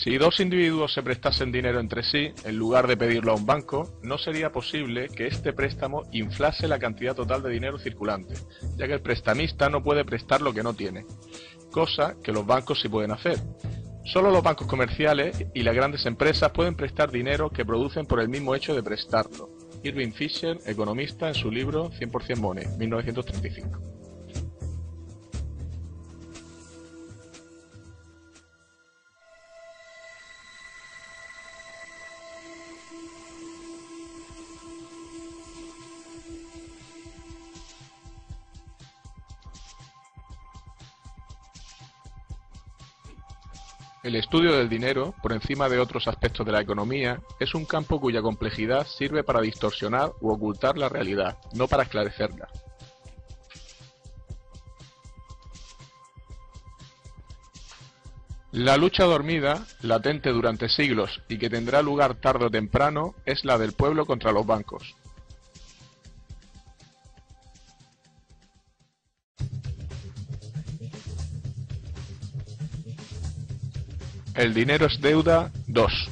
Si dos individuos se prestasen dinero entre sí, en lugar de pedirlo a un banco, no sería posible que este préstamo inflase la cantidad total de dinero circulante, ya que el prestamista no puede prestar lo que no tiene, cosa que los bancos sí pueden hacer. Solo los bancos comerciales y las grandes empresas pueden prestar dinero que producen por el mismo hecho de prestarlo. Irving Fisher, economista, en su libro 100% Money, 1935. El estudio del dinero, por encima de otros aspectos de la economía, es un campo cuya complejidad sirve para distorsionar u ocultar la realidad, no para esclarecerla. La lucha dormida, latente durante siglos y que tendrá lugar tarde o temprano, es la del pueblo contra los bancos. El dinero es deuda 2.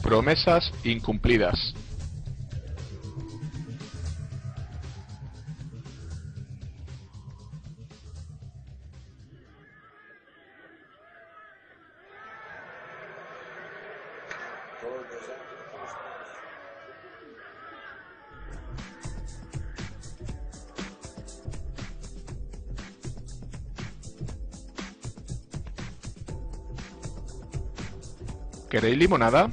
Promesas incumplidas. ¿Queréis limonada?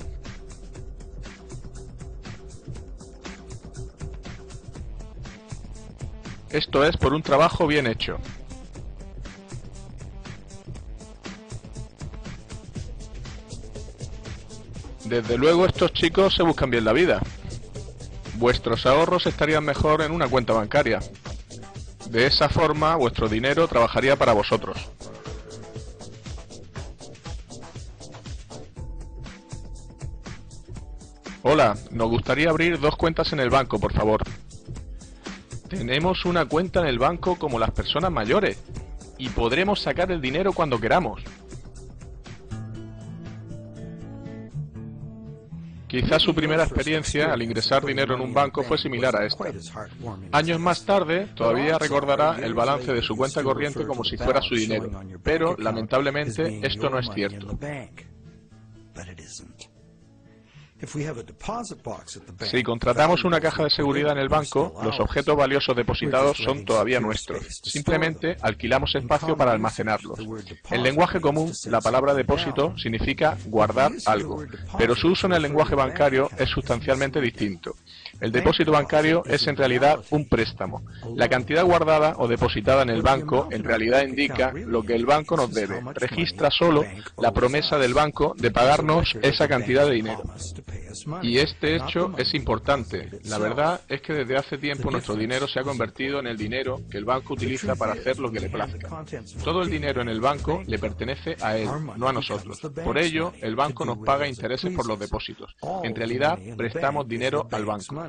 Esto es por un trabajo bien hecho. Desde luego estos chicos se buscan bien la vida. Vuestros ahorros estarían mejor en una cuenta bancaria. De esa forma vuestro dinero trabajaría para vosotros. Hola, nos gustaría abrir 2 cuentas en el banco, por favor. Tenemos una cuenta en el banco como las personas mayores y podremos sacar el dinero cuando queramos. Quizás su primera experiencia al ingresar dinero en un banco fue similar a esta. Años más tarde, todavía recordará el balance de su cuenta corriente como si fuera su dinero, pero lamentablemente esto no es cierto. Si contratamos una caja de seguridad en el banco, los objetos valiosos depositados son todavía nuestros. Simplemente alquilamos espacio para almacenarlos. En lenguaje común, la palabra depósito significa guardar algo, pero su uso en el lenguaje bancario es sustancialmente distinto. El depósito bancario es en realidad un préstamo. La cantidad guardada o depositada en el banco en realidad indica lo que el banco nos debe. Registra solo la promesa del banco de pagarnos esa cantidad de dinero. Y este hecho es importante. La verdad es que desde hace tiempo nuestro dinero se ha convertido en el dinero que el banco utiliza para hacer lo que le plazca. Todo el dinero en el banco le pertenece a él, no a nosotros. Por ello, el banco nos paga intereses por los depósitos. En realidad, prestamos dinero al banco.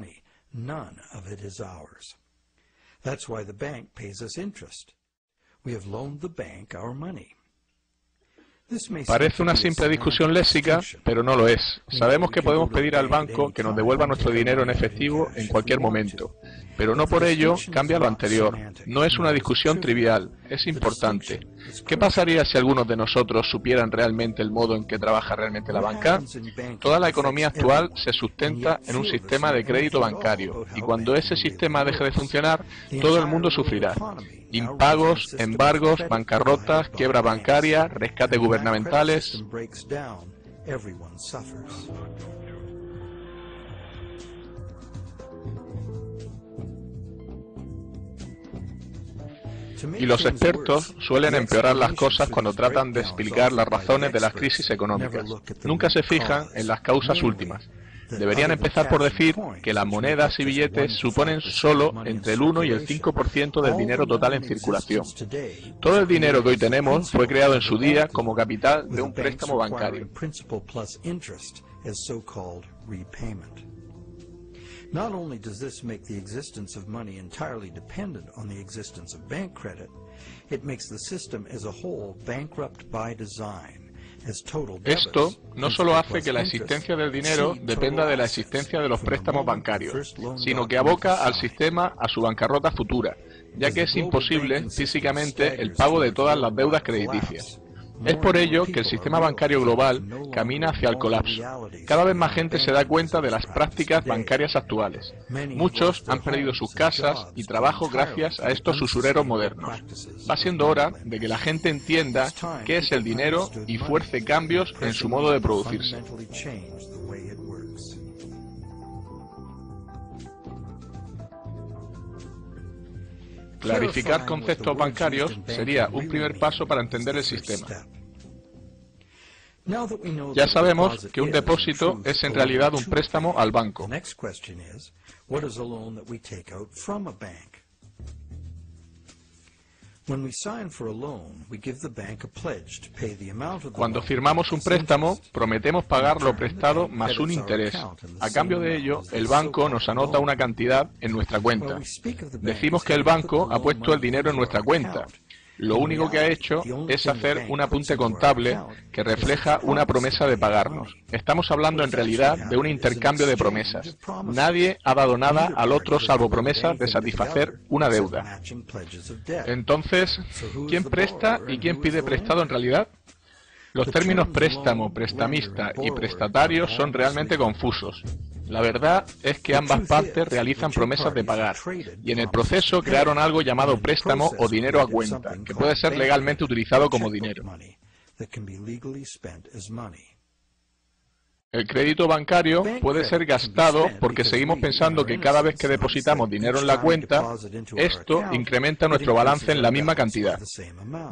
Parece una simple discusión léxica, pero no lo es. Sabemos que podemos pedir al banco que nos devuelva nuestro dinero en efectivo en cualquier momento, pero no por ello cambia lo anterior. No es una discusión trivial, es importante. ¿Qué pasaría si algunos de nosotros supieran realmente el modo en que trabaja realmente la banca? Toda la economía actual se sustenta en un sistema de crédito bancario, y cuando ese sistema deje de funcionar, todo el mundo sufrirá. Impagos, embargos, bancarrotas, quiebra bancaria, rescates gubernamentales. Y los expertos suelen empeorar las cosas cuando tratan de explicar las razones de las crisis económicas. Nunca se fijan en las causas últimas. Deberían empezar por decir que las monedas y billetes suponen solo entre el 1 y el 5% del dinero total en circulación. Todo el dinero que hoy tenemos fue creado en su día como capital de un préstamo bancario. Not only does this make the existence of money entirely dependent on the existence of bank credit, it makes the system as a whole bankrupt by design. Esto no solo hace que la existencia del dinero dependa de la existencia de los préstamos bancarios, sino que aboca al sistema a su bancarrota futura, ya que es imposible físicamente el pago de todas las deudas crediticias. Es por ello que el sistema bancario global camina hacia el colapso. Cada vez más gente se da cuenta de las prácticas bancarias actuales. Muchos han perdido sus casas y trabajo gracias a estos usureros modernos. Va siendo hora de que la gente entienda qué es el dinero y fuerce cambios en su modo de producirse. Clarificar conceptos bancarios sería un primer paso para entender el sistema. Ya sabemos que un depósito es en realidad un préstamo al banco. Cuando firmamos un préstamo, prometemos pagar lo prestado más un interés. A cambio de ello, el banco nos anota una cantidad en nuestra cuenta. Decimos que el banco ha puesto el dinero en nuestra cuenta. Lo único que ha hecho es hacer un apunte contable que refleja una promesa de pagarnos. Estamos hablando en realidad de un intercambio de promesas. Nadie ha dado nada al otro salvo promesas de satisfacer una deuda. Entonces, ¿quién presta y quién pide prestado en realidad? Los términos préstamo, prestamista y prestatario son realmente confusos. La verdad es que ambas partes realizan promesas de pagar, y en el proceso crearon algo llamado préstamo o dinero a cuenta, que puede ser legalmente utilizado como dinero. El crédito bancario puede ser gastado porque seguimos pensando que cada vez que depositamos dinero en la cuenta, esto incrementa nuestro balance en la misma cantidad.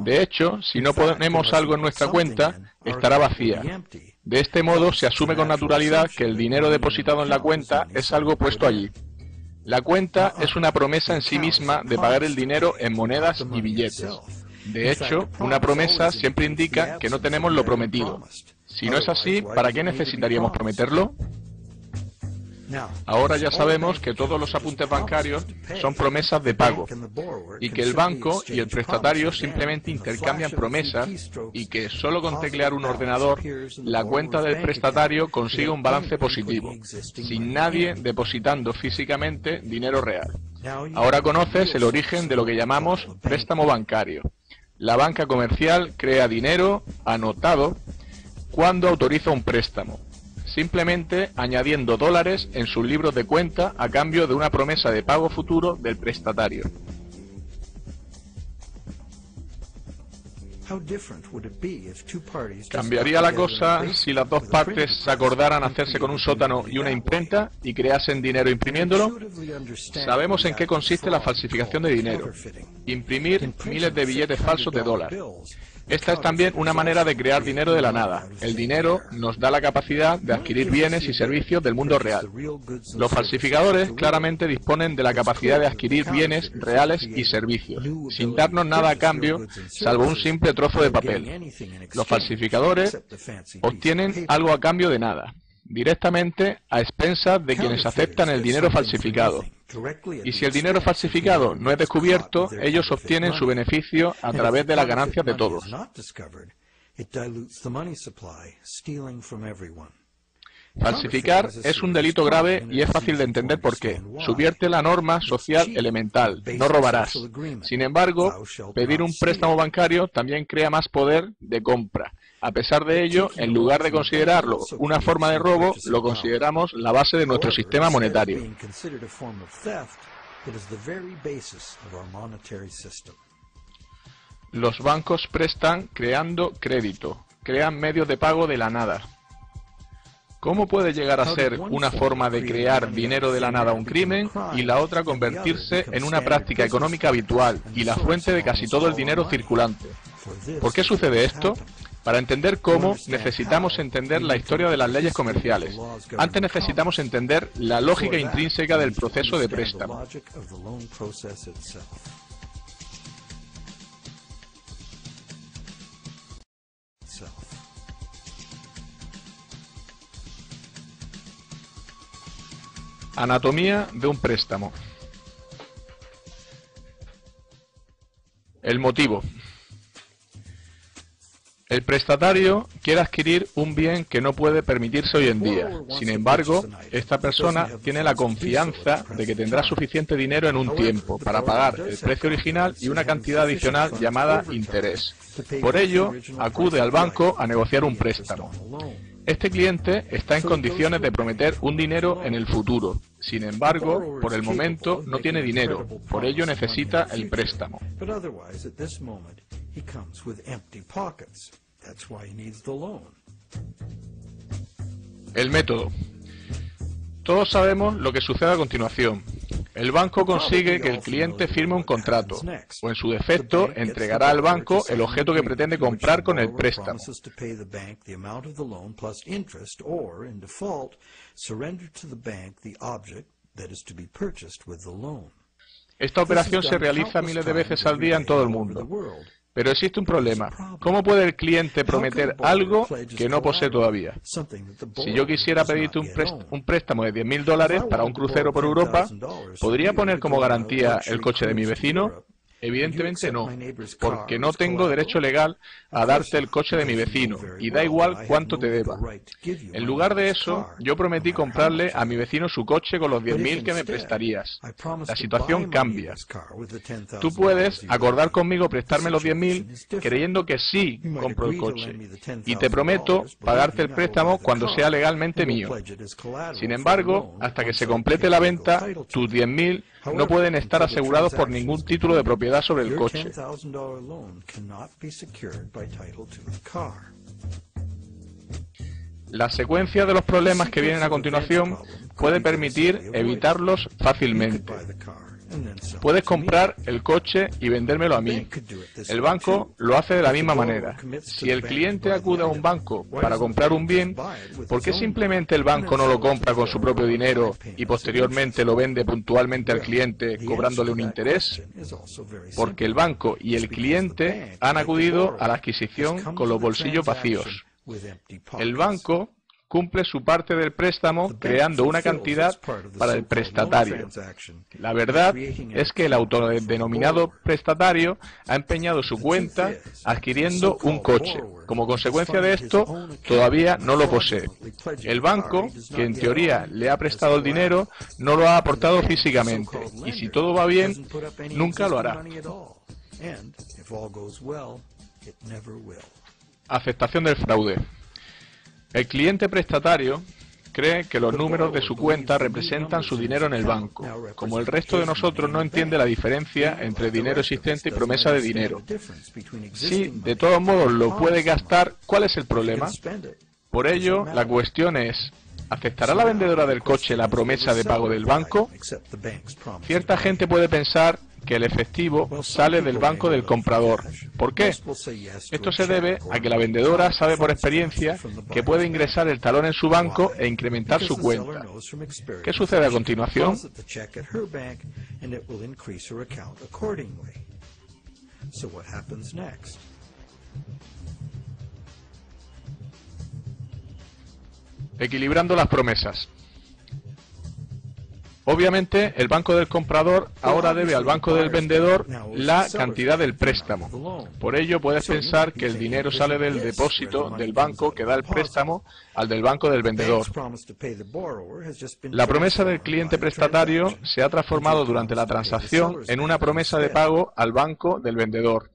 De hecho, si no ponemos algo en nuestra cuenta, estará vacía. De este modo, se asume con naturalidad que el dinero depositado en la cuenta es algo puesto allí. La cuenta es una promesa en sí misma de pagar el dinero en monedas y billetes. De hecho, una promesa siempre indica que no tenemos lo prometido. Si no es así, ¿para qué necesitaríamos prometerlo? Ahora ya sabemos que todos los apuntes bancarios son promesas de pago, y que el banco y el prestatario simplemente intercambian promesas, y que solo con teclear un ordenador, la cuenta del prestatario consigue un balance positivo, sin nadie depositando físicamente dinero real. Ahora conoces el origen de lo que llamamos préstamo bancario. La banca comercial crea dinero anotado cuando autoriza un préstamo, simplemente añadiendo dólares en sus libros de cuenta a cambio de una promesa de pago futuro del prestatario. ¿Cambiaría la cosa si las dos partes se acordaran hacerse con un sótano y una imprenta y creasen dinero imprimiéndolo? Sabemos en qué consiste la falsificación de dinero: imprimir miles de billetes falsos de dólar. Esta es también una manera de crear dinero de la nada. El dinero nos da la capacidad de adquirir bienes y servicios del mundo real. Los falsificadores claramente disponen de la capacidad de adquirir bienes reales y servicios, sin darnos nada a cambio, salvo un simple trozo de papel. Los falsificadores obtienen algo a cambio de nada, directamente a expensas de quienes aceptan el dinero falsificado. Y si el dinero falsificado no es descubierto, ellos obtienen su beneficio a través de las ganancias de todos. Falsificar es un delito grave y es fácil de entender por qué. Subvierte la norma social elemental: no robarás. Sin embargo, pedir un préstamo bancario también crea más poder de compra. A pesar de ello, en lugar de considerarlo una forma de robo, lo consideramos la base de nuestro sistema monetario. Los bancos prestan creando crédito, crean medios de pago de la nada. ¿Cómo puede llegar a ser una forma de crear dinero de la nada un crimen y la otra convertirse en una práctica económica habitual y la fuente de casi todo el dinero circulante? ¿Por qué sucede esto? Para entender cómo, necesitamos entender la historia de las leyes comerciales. Antes necesitamos entender la lógica intrínseca del proceso de préstamo. Anatomía de un préstamo. El motivo. El prestatario quiere adquirir un bien que no puede permitirse hoy en día. Sin embargo, esta persona tiene la confianza de que tendrá suficiente dinero en un tiempo para pagar el precio original y una cantidad adicional llamada interés. Por ello, acude al banco a negociar un préstamo. Este cliente está en condiciones de prometer un dinero en el futuro. Sin embargo, por el momento no tiene dinero, por ello necesita el préstamo. El método. Todos sabemos lo que sucede a continuación. El banco consigue que el cliente firme un contrato, o en su defecto, entregará al banco el objeto que pretende comprar con el préstamo. Esta operación se realiza miles de veces al día en todo el mundo. Pero existe un problema. ¿Cómo puede el cliente prometer algo que no posee todavía? Si yo quisiera pedirte un préstamo de $10.000 para un crucero por Europa, ¿podría poner como garantía el coche de mi vecino? Evidentemente no, porque no tengo derecho legal a darte el coche de mi vecino, y da igual cuánto te deba. En lugar de eso, yo prometí comprarle a mi vecino su coche con los 10.000 que me prestarías. La situación cambia. Tú puedes acordar conmigo prestarme los 10.000 creyendo que sí compro el coche, y te prometo pagarte el préstamo cuando sea legalmente mío. Sin embargo, hasta que se complete la venta, tus 10.000 no pueden estar asegurados por ningún título de propiedad sobre el coche. La secuencia de los problemas que vienen a continuación puede permitir evitarlos fácilmente. Puedes comprar el coche y vendérmelo a mí. El banco lo hace de la misma manera. Si el cliente acude a un banco para comprar un bien, ¿por qué simplemente el banco no lo compra con su propio dinero y posteriormente lo vende puntualmente al cliente cobrándole un interés? Porque el banco y el cliente han acudido a la adquisición con los bolsillos vacíos. El banco cumple su parte del préstamo creando una cantidad para el prestatario. La verdad es que el autodenominado prestatario ha empeñado su cuenta adquiriendo un coche. Como consecuencia de esto, todavía no lo posee. El banco, que en teoría le ha prestado el dinero, no lo ha aportado físicamente, y si todo va bien, nunca lo hará. Aceptación del fraude. El cliente prestatario cree que los números de su cuenta representan su dinero en el banco. Como el resto de nosotros no entiende la diferencia entre dinero existente y promesa de dinero. Si de todos modos lo puede gastar, ¿cuál es el problema? Por ello, la cuestión es, ¿aceptará la vendedora del coche la promesa de pago del banco? Cierta gente puede pensar que el efectivo sale del banco del comprador. ¿Por qué? Esto se debe a que la vendedora sabe por experiencia que puede ingresar el talón en su banco e incrementar su cuenta. ¿Qué sucede a continuación? Equilibrando las promesas. Obviamente, el banco del comprador ahora debe al banco del vendedor la cantidad del préstamo. Por ello, puedes pensar que el dinero sale del depósito del banco que da el préstamo al del banco del vendedor. La promesa del cliente prestatario se ha transformado durante la transacción en una promesa de pago al banco del vendedor.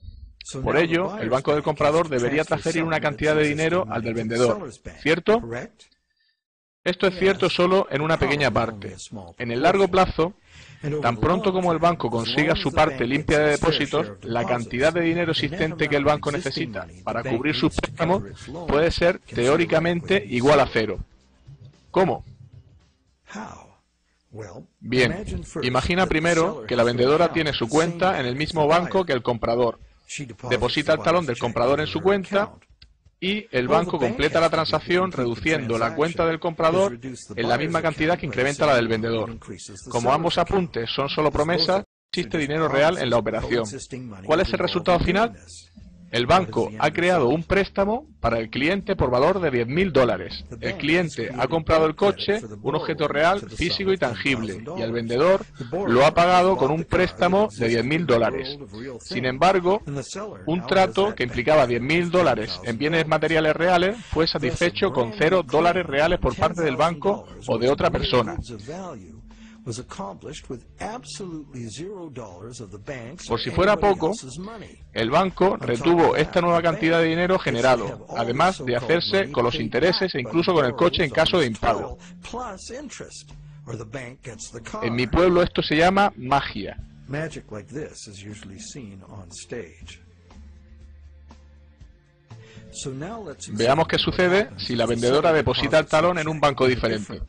Por ello, el banco del comprador debería transferir una cantidad de dinero al del vendedor, ¿cierto? Esto es cierto solo en una pequeña parte. En el largo plazo, tan pronto como el banco consiga su parte limpia de depósitos, la cantidad de dinero existente que el banco necesita para cubrir sus préstamos puede ser teóricamente igual a cero. ¿Cómo? Bien, imagina primero que la vendedora tiene su cuenta en el mismo banco que el comprador. Deposita el talón del comprador en su cuenta y el banco completa la transacción reduciendo la cuenta del comprador en la misma cantidad que incrementa la del vendedor. Como ambos apuntes son solo promesas, existe dinero real en la operación. ¿Cuál es el resultado final? El banco ha creado un préstamo para el cliente por valor de $10.000. El cliente ha comprado el coche, un objeto real, físico y tangible, y el vendedor lo ha pagado con un préstamo de $10.000. Sin embargo, un trato que implicaba $10.000 en bienes materiales reales fue satisfecho con $0 reales por parte del banco o de otra persona. Por si fuera poco, el banco retuvo esta nueva cantidad de dinero generado, además de hacerse con los intereses e incluso con el coche en caso de impago. En mi pueblo esto se llama magia. Veamos qué sucede si la vendedora deposita el talón en un banco diferente.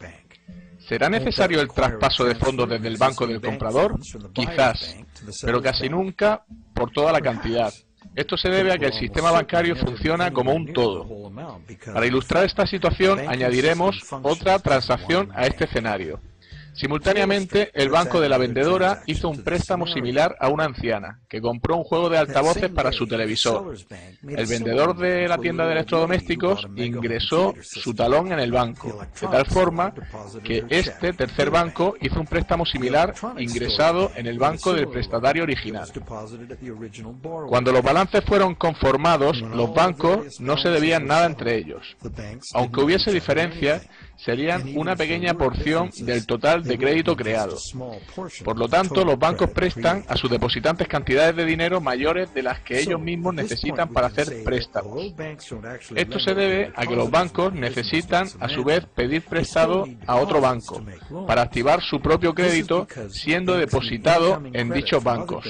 ¿Será necesario el traspaso de fondos desde el banco del comprador? Quizás, pero casi nunca por toda la cantidad. Esto se debe a que el sistema bancario funciona como un todo. Para ilustrar esta situación, añadiremos otra transacción a este escenario. Simultáneamente, el banco de la vendedora hizo un préstamo similar a una anciana, que compró un juego de altavoces para su televisor. El vendedor de la tienda de electrodomésticos ingresó su talón en el banco, de tal forma que este tercer banco hizo un préstamo similar ingresado en el banco del prestatario original. Cuando los balances fueron conformados, los bancos no se debían nada entre ellos. Aunque hubiese diferencias, serían una pequeña porción del total de crédito creado. Por lo tanto, los bancos prestan a sus depositantes cantidades de dinero mayores de las que ellos mismos necesitan para hacer préstamos. Esto se debe a que los bancos necesitan, a su vez, pedir prestado a otro banco para activar su propio crédito siendo depositado en dichos bancos.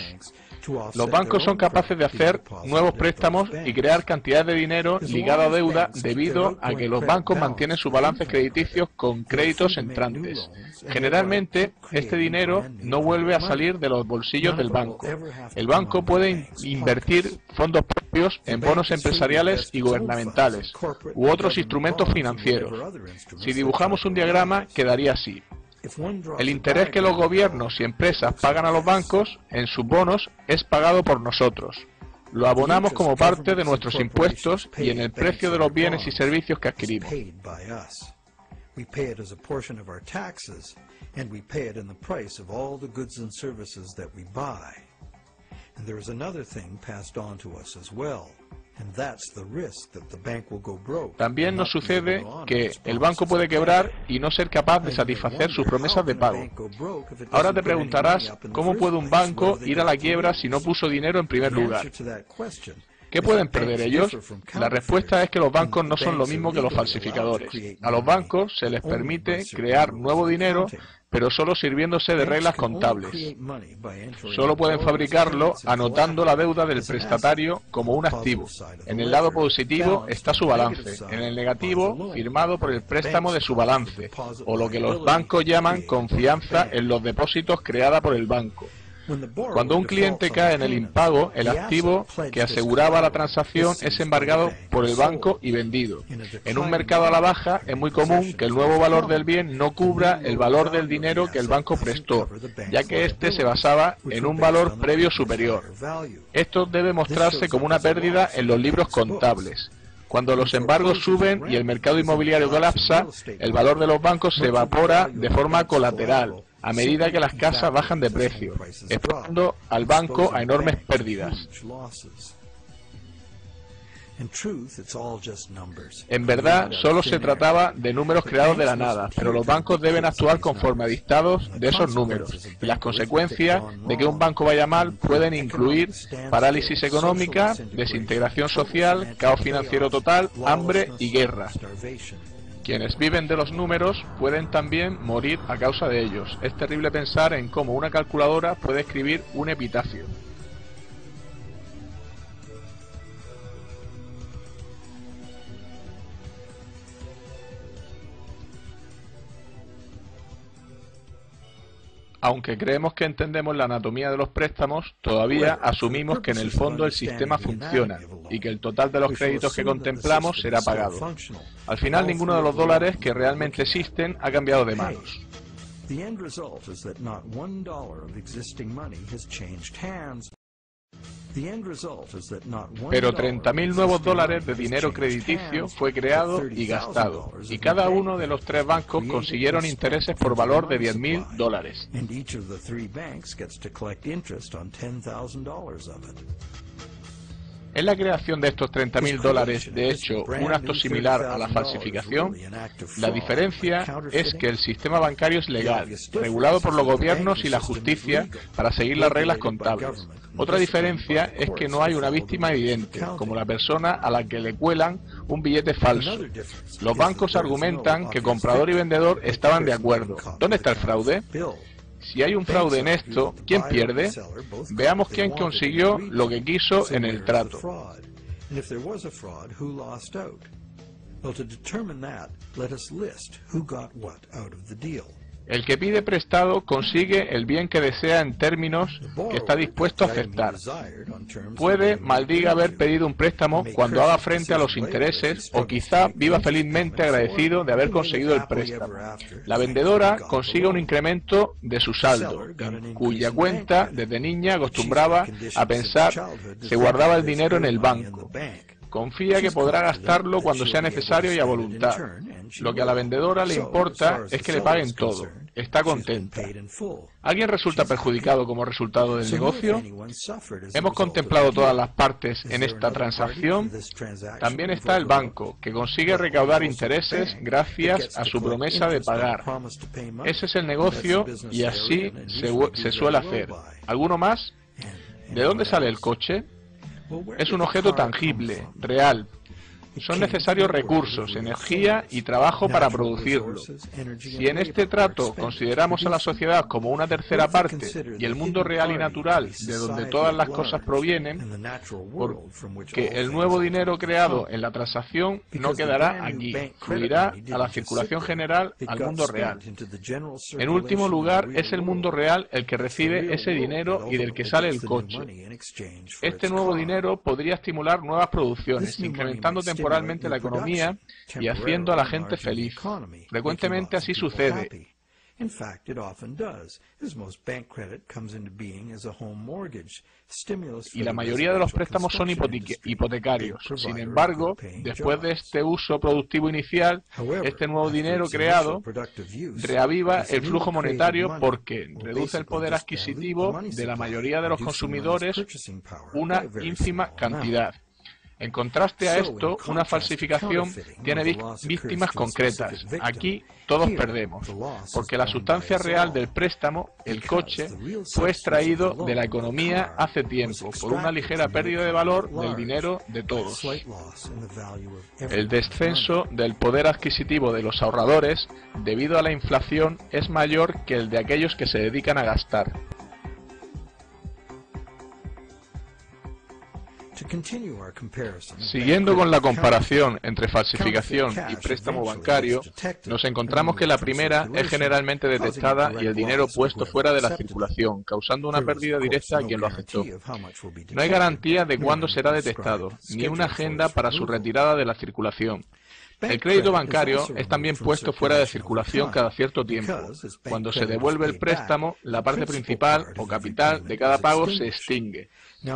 Los bancos son capaces de hacer nuevos préstamos y crear cantidades de dinero ligado a deuda debido a que los bancos mantienen sus balances crediticios con créditos entrantes. Generalmente, este dinero no vuelve a salir de los bolsillos del banco. El banco puede invertir fondos propios en bonos empresariales y gubernamentales u otros instrumentos financieros. Si dibujamos un diagrama, quedaría así. El interés que los gobiernos y empresas pagan a los bancos en sus bonos es pagado por nosotros. Lo abonamos como parte de nuestros impuestos y en el precio de los bienes y servicios que adquirimos. También nos sucede que el banco puede quebrar y no ser capaz de satisfacer sus promesas de pago. Ahora te preguntarás, ¿cómo puede un banco ir a la quiebra si no puso dinero en primer lugar? ¿Qué pueden perder ellos? La respuesta es que los bancos no son lo mismo que los falsificadores. A los bancos se les permite crear nuevo dinero, pero solo sirviéndose de reglas contables. Solo pueden fabricarlo anotando la deuda del prestatario como un activo. En el lado positivo está su balance, en el negativo firmado por el préstamo de su balance, o lo que los bancos llaman confianza en los depósitos creada por el banco. Cuando un cliente cae en el impago, el activo que aseguraba la transacción es embargado por el banco y vendido. En un mercado a la baja es muy común que el nuevo valor del bien no cubra el valor del dinero que el banco prestó, ya que éste se basaba en un valor previo superior. Esto debe mostrarse como una pérdida en los libros contables. Cuando los embargos suben y el mercado inmobiliario colapsa, el valor de los bancos se evapora de forma colateral, a medida que las casas bajan de precio, exponiendo al banco a enormes pérdidas. En verdad, solo se trataba de números creados de la nada, pero los bancos deben actuar conforme a dictados de esos números, y las consecuencias de que un banco vaya mal pueden incluir parálisis económica, desintegración social, caos financiero total, hambre y guerra. Quienes viven de los números pueden también morir a causa de ellos. Es terrible pensar en cómo una calculadora puede escribir un epitafio. Aunque creemos que entendemos la anatomía de los préstamos, todavía asumimos que en el fondo el sistema funciona y que el total de los créditos que contemplamos será pagado. Al final, ninguno de los dólares que realmente existen ha cambiado de manos. Pero 30.000 nuevos dólares de dinero crediticio fue creado y gastado, y cada uno de los 3 bancos consiguieron intereses por valor de 10.000 dólares. ¿Es la creación de estos 30.000 dólares, de hecho, un acto similar a la falsificación? La diferencia es que el sistema bancario es legal, regulado por los gobiernos y la justicia para seguir las reglas contables. Otra diferencia es que no hay una víctima evidente, como la persona a la que le cuelan un billete falso. Los bancos argumentan que comprador y vendedor estaban de acuerdo. ¿Dónde está el fraude? Si hay un fraude en esto, ¿quién pierde? Veamos quién consiguió lo que quiso en el trato. El que pide prestado consigue el bien que desea en términos que está dispuesto a aceptar. Puede, maldiga haber pedido un préstamo cuando haga frente a los intereses, o quizá viva felizmente agradecido de haber conseguido el préstamo. La vendedora consigue un incremento de su saldo, en cuya cuenta desde niña acostumbraba a pensar se guardaba el dinero en el banco. Confía que podrá gastarlo cuando sea necesario y a voluntad. Lo que a la vendedora le importa es que le paguen todo. Está contenta. ¿Alguien resulta perjudicado como resultado del negocio? ¿Hemos contemplado todas las partes en esta transacción? También está el banco, que consigue recaudar intereses gracias a su promesa de pagar. Ese es el negocio y así se suele hacer. ¿Alguno más? ¿De dónde sale el coche? Es un objeto tangible, real. Son necesarios recursos, energía y trabajo para producirlo. Si en este trato consideramos a la sociedad como una tercera parte y el mundo real y natural de donde todas las cosas provienen, porque el nuevo dinero creado en la transacción no quedará aquí, fluirá a la circulación general al mundo real. En último lugar, es el mundo real el que recibe ese dinero y del que sale el coche. Este nuevo dinero podría estimular nuevas producciones, incrementando temporalmente la economía y haciendo a la gente feliz. Frecuentemente así sucede. Y la mayoría de los préstamos son hipotecarios. Sin embargo, después de este uso productivo inicial, este nuevo dinero creado reaviva el flujo monetario porque reduce el poder adquisitivo de la mayoría de los consumidores una ínfima cantidad. En contraste a esto, una falsificación tiene víctimas concretas. Aquí todos perdemos, porque la sustancia real del préstamo, el coche, fue extraído de la economía hace tiempo por una ligera pérdida de valor del dinero de todos. El descenso del poder adquisitivo de los ahorradores, debido a la inflación, es mayor que el de aquellos que se dedican a gastar. Siguiendo con la comparación entre falsificación y préstamo bancario, nos encontramos que la primera es generalmente detectada y el dinero puesto fuera de la circulación, causando una pérdida directa a quien lo aceptó. No hay garantía de cuándo será detectado, ni una agenda para su retirada de la circulación. El crédito bancario es también puesto fuera de circulación cada cierto tiempo. Cuando se devuelve el préstamo, la parte principal o capital de cada pago se extingue.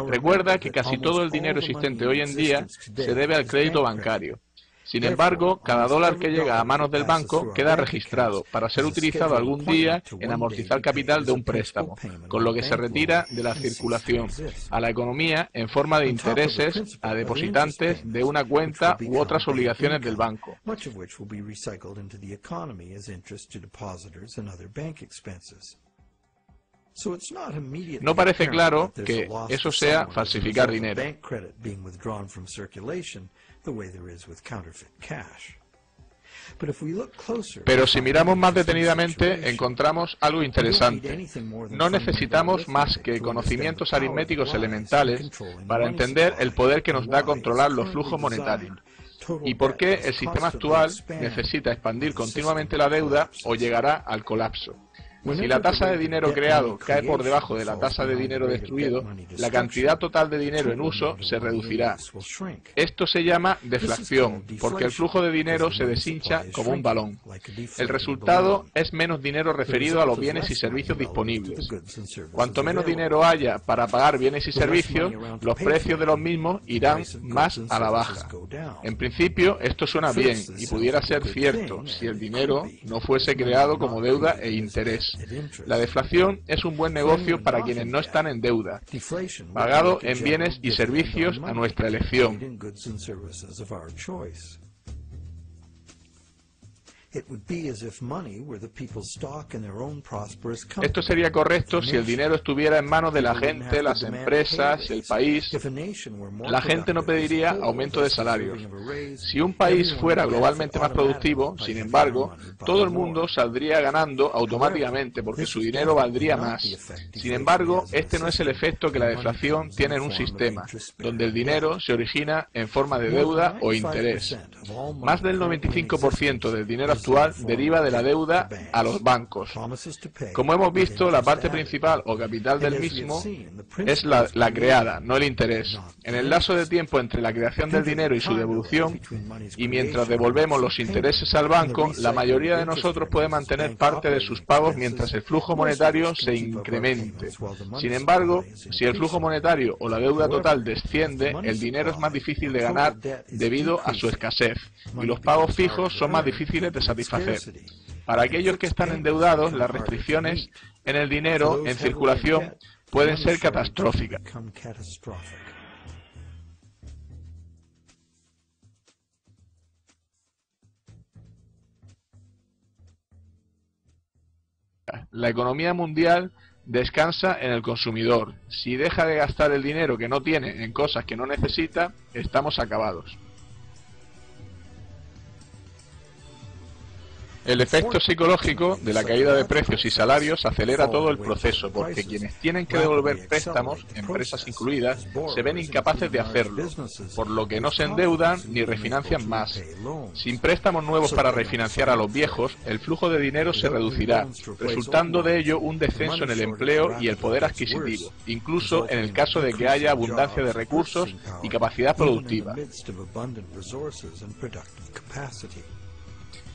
Recuerda que casi todo el dinero existente hoy en día se debe al crédito bancario. Sin embargo, cada dólar que llega a manos del banco queda registrado para ser utilizado algún día en amortizar capital de un préstamo, con lo que se retira de la circulación a la economía en forma de intereses a depositantes de una cuenta u otras obligaciones del banco. No parece claro que eso sea falsificar dinero. Pero si miramos más detenidamente, encontramos algo interesante. No necesitamos más que conocimientos aritméticos elementales para entender el poder que nos da controlar los flujos monetarios. ¿Y por qué el sistema actual necesita expandir continuamente la deuda o llegará al colapso? Si la tasa de dinero creado cae por debajo de la tasa de dinero destruido, la cantidad total de dinero en uso se reducirá. Esto se llama deflación, porque el flujo de dinero se deshincha como un balón. El resultado es menos dinero referido a los bienes y servicios disponibles. Cuanto menos dinero haya para pagar bienes y servicios, los precios de los mismos irán más a la baja. En principio, esto suena bien y pudiera ser cierto si el dinero no fuese creado como deuda e interés. La deflación es un buen negocio para quienes no están en deuda, pagado en bienes y servicios a nuestra elección. Esto sería correcto si el dinero estuviera en manos de la gente, las empresas, el país. La gente no pediría aumento de salarios. Si un país fuera globalmente más productivo, sin embargo, todo el mundo saldría ganando automáticamente porque su dinero valdría más. Sin embargo, este no es el efecto que la deflación tiene en un sistema, donde el dinero se origina en forma de deuda o interés. Más del 95% del dinero actual deriva de la deuda a los bancos. Como hemos visto, la parte principal o capital del mismo es la creada, no el interés. En el lapso de tiempo entre la creación del dinero y su devolución, y mientras devolvemos los intereses al banco, la mayoría de nosotros puede mantener parte de sus pagos mientras el flujo monetario se incremente. Sin embargo, si el flujo monetario o la deuda total desciende, el dinero es más difícil de ganar debido a su escasez, y los pagos fijos son más difíciles de satisfacer. Para aquellos que están endeudados, las restricciones en el dinero en circulación pueden ser catastróficas. La economía mundial descansa en el consumidor. Si deja de gastar el dinero que no tiene en cosas que no necesita, estamos acabados. El efecto psicológico de la caída de precios y salarios acelera todo el proceso, porque quienes tienen que devolver préstamos, empresas incluidas, se ven incapaces de hacerlo, por lo que no se endeudan ni refinancian más. Sin préstamos nuevos para refinanciar a los viejos, el flujo de dinero se reducirá, resultando de ello un descenso en el empleo y el poder adquisitivo, incluso en el caso de que haya abundancia de recursos y capacidad productiva.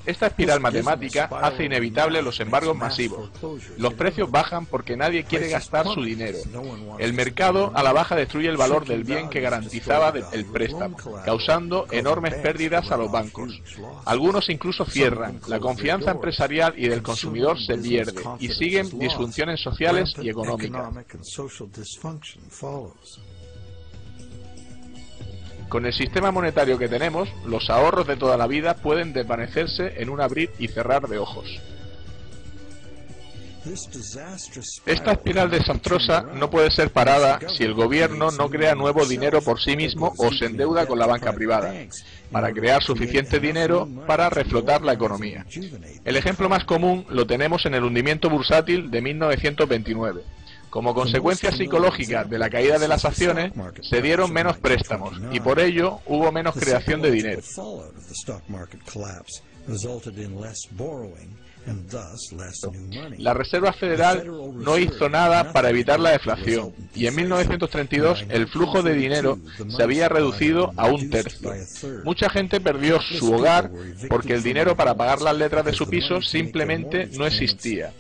Esta espiral matemática hace inevitable los embargos masivos. Los precios bajan porque nadie quiere gastar su dinero. El mercado a la baja destruye el valor del bien que garantizaba el préstamo, causando enormes pérdidas a los bancos. Algunos incluso cierran, la confianza empresarial y del consumidor se pierde, y siguen disfunciones sociales y económicas. Con el sistema monetario que tenemos, los ahorros de toda la vida pueden desvanecerse en un abrir y cerrar de ojos. Esta espiral desastrosa no puede ser parada si el gobierno no crea nuevo dinero por sí mismo o se endeuda con la banca privada, para crear suficiente dinero para reflotar la economía. El ejemplo más común lo tenemos en el hundimiento bursátil de 1929. Como consecuencia psicológica de la caída de las acciones, se dieron menos préstamos y por ello hubo menos creación de dinero. La Reserva Federal no hizo nada para evitar la deflación y en 1932 el flujo de dinero se había reducido a un tercio. Mucha gente perdió su hogar porque el dinero para pagar las letras de su piso simplemente no existía.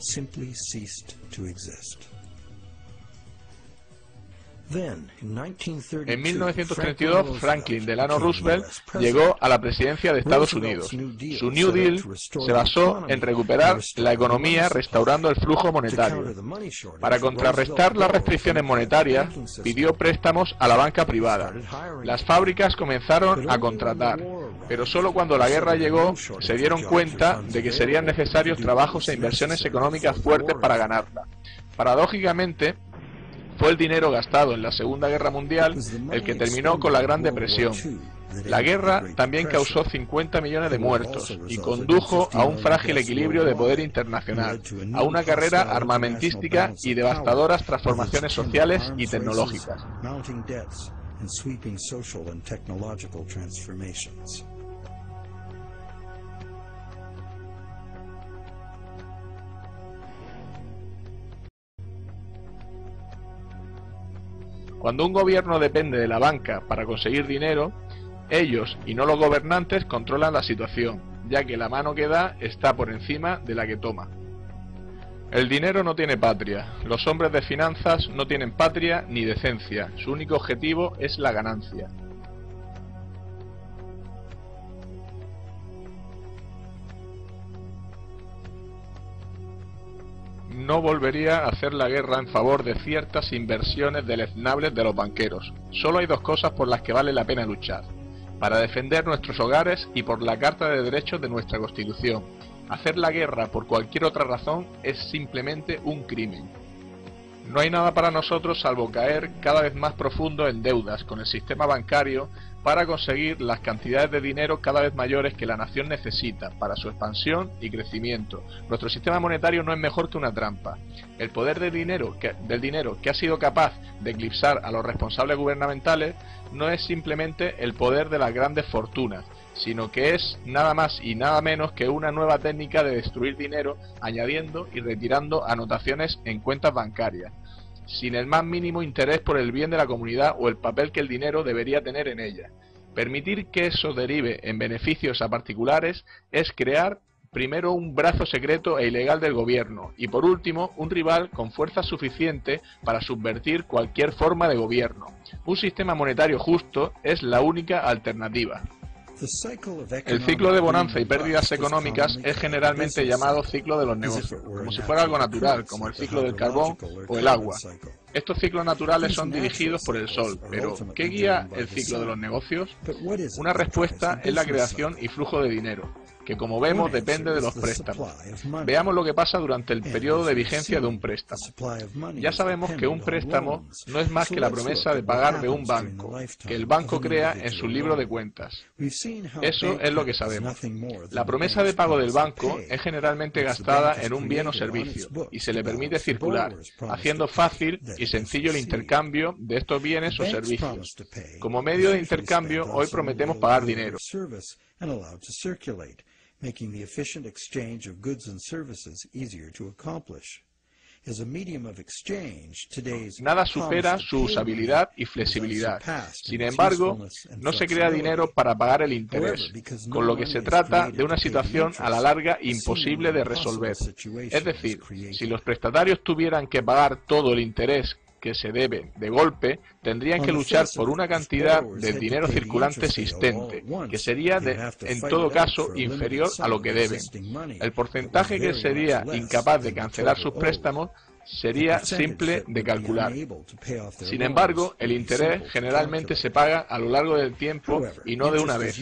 En 1932, Franklin Delano Roosevelt llegó a la presidencia de Estados Unidos. Su New Deal se basó en recuperar la economía restaurando el flujo monetario. Para contrarrestar las restricciones monetarias, pidió préstamos a la banca privada. Las fábricas comenzaron a contratar, pero solo cuando la guerra llegó se dieron cuenta de que serían necesarios trabajos e inversiones económicas fuertes para ganarla. Paradójicamente, fue el dinero gastado en la Segunda Guerra Mundial el que terminó con la Gran Depresión. La guerra también causó 50 millones de muertos y condujo a un frágil equilibrio de poder internacional, a una carrera armamentística y devastadoras transformaciones sociales y tecnológicas. Cuando un gobierno depende de la banca para conseguir dinero, ellos y no los gobernantes controlan la situación, ya que la mano que da está por encima de la que toma. El dinero no tiene patria, los hombres de finanzas no tienen patria ni decencia, su único objetivo es la ganancia. No volvería a hacer la guerra en favor de ciertas inversiones deleznables de los banqueros. Solo hay dos cosas por las que vale la pena luchar: para defender nuestros hogares y por la Carta de Derechos de nuestra Constitución. Hacer la guerra por cualquier otra razón es simplemente un crimen. No hay nada para nosotros salvo caer cada vez más profundo en deudas con el sistema bancario para conseguir las cantidades de dinero cada vez mayores que la nación necesita para su expansión y crecimiento. Nuestro sistema monetario no es mejor que una trampa. El poder del dinero que ha sido capaz de eclipsar a los responsables gubernamentales no es simplemente el poder de las grandes fortunas, sino que es nada más y nada menos que una nueva técnica de destruir dinero añadiendo y retirando anotaciones en cuentas bancarias, sin el más mínimo interés por el bien de la comunidad o el papel que el dinero debería tener en ella. Permitir que eso derive en beneficios a particulares es crear primero un brazo secreto e ilegal del gobierno y por último un rival con fuerza suficiente para subvertir cualquier forma de gobierno. Un sistema monetario justo es la única alternativa. El ciclo de bonanza y pérdidas económicas es generalmente llamado ciclo de los negocios, como si fuera algo natural, como el ciclo del carbón o el agua. Estos ciclos naturales son dirigidos por el sol, pero ¿qué guía el ciclo de los negocios? Una respuesta es la creación y flujo de dinero, que como vemos depende de los préstamos. Veamos lo que pasa durante el periodo de vigencia de un préstamo. Ya sabemos que un préstamo no es más que la promesa de pagar de un banco, que el banco crea en su libro de cuentas. Eso es lo que sabemos. La promesa de pago del banco es generalmente gastada en un bien o servicio, y se le permite circular, haciendo fácil y sencillo el intercambio de estos bienes o servicios. Como medio de intercambio, hoy prometemos pagar dinero. Making the efficient exchange of goods and services easier to accomplish. As a medium of exchange, today's Nada supera su usabilidad y flexibilidad. Sin embargo, no se crea dinero para pagar el interés, con lo que se trata de una situación a la larga imposible de resolver. Es decir, si los prestatarios tuvieran que pagar todo el interés que se debe de golpe, tendrían que luchar por una cantidad de dinero circulante existente, que sería en todo caso inferior a lo que deben. El porcentaje que sería incapaz de cancelar sus préstamos sería simple de calcular. Sin embargo, el interés generalmente se paga a lo largo del tiempo y no de una vez.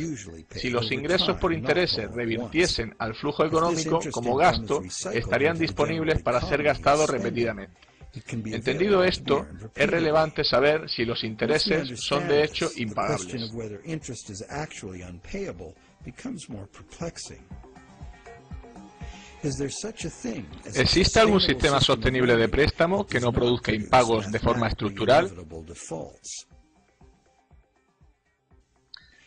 Si los ingresos por intereses revirtiesen al flujo económico como gasto, estarían disponibles para ser gastados repetidamente. Entendido esto, es relevante saber si los intereses son de hecho impagables. ¿Existe algún sistema sostenible de préstamo que no produzca impagos de forma estructural?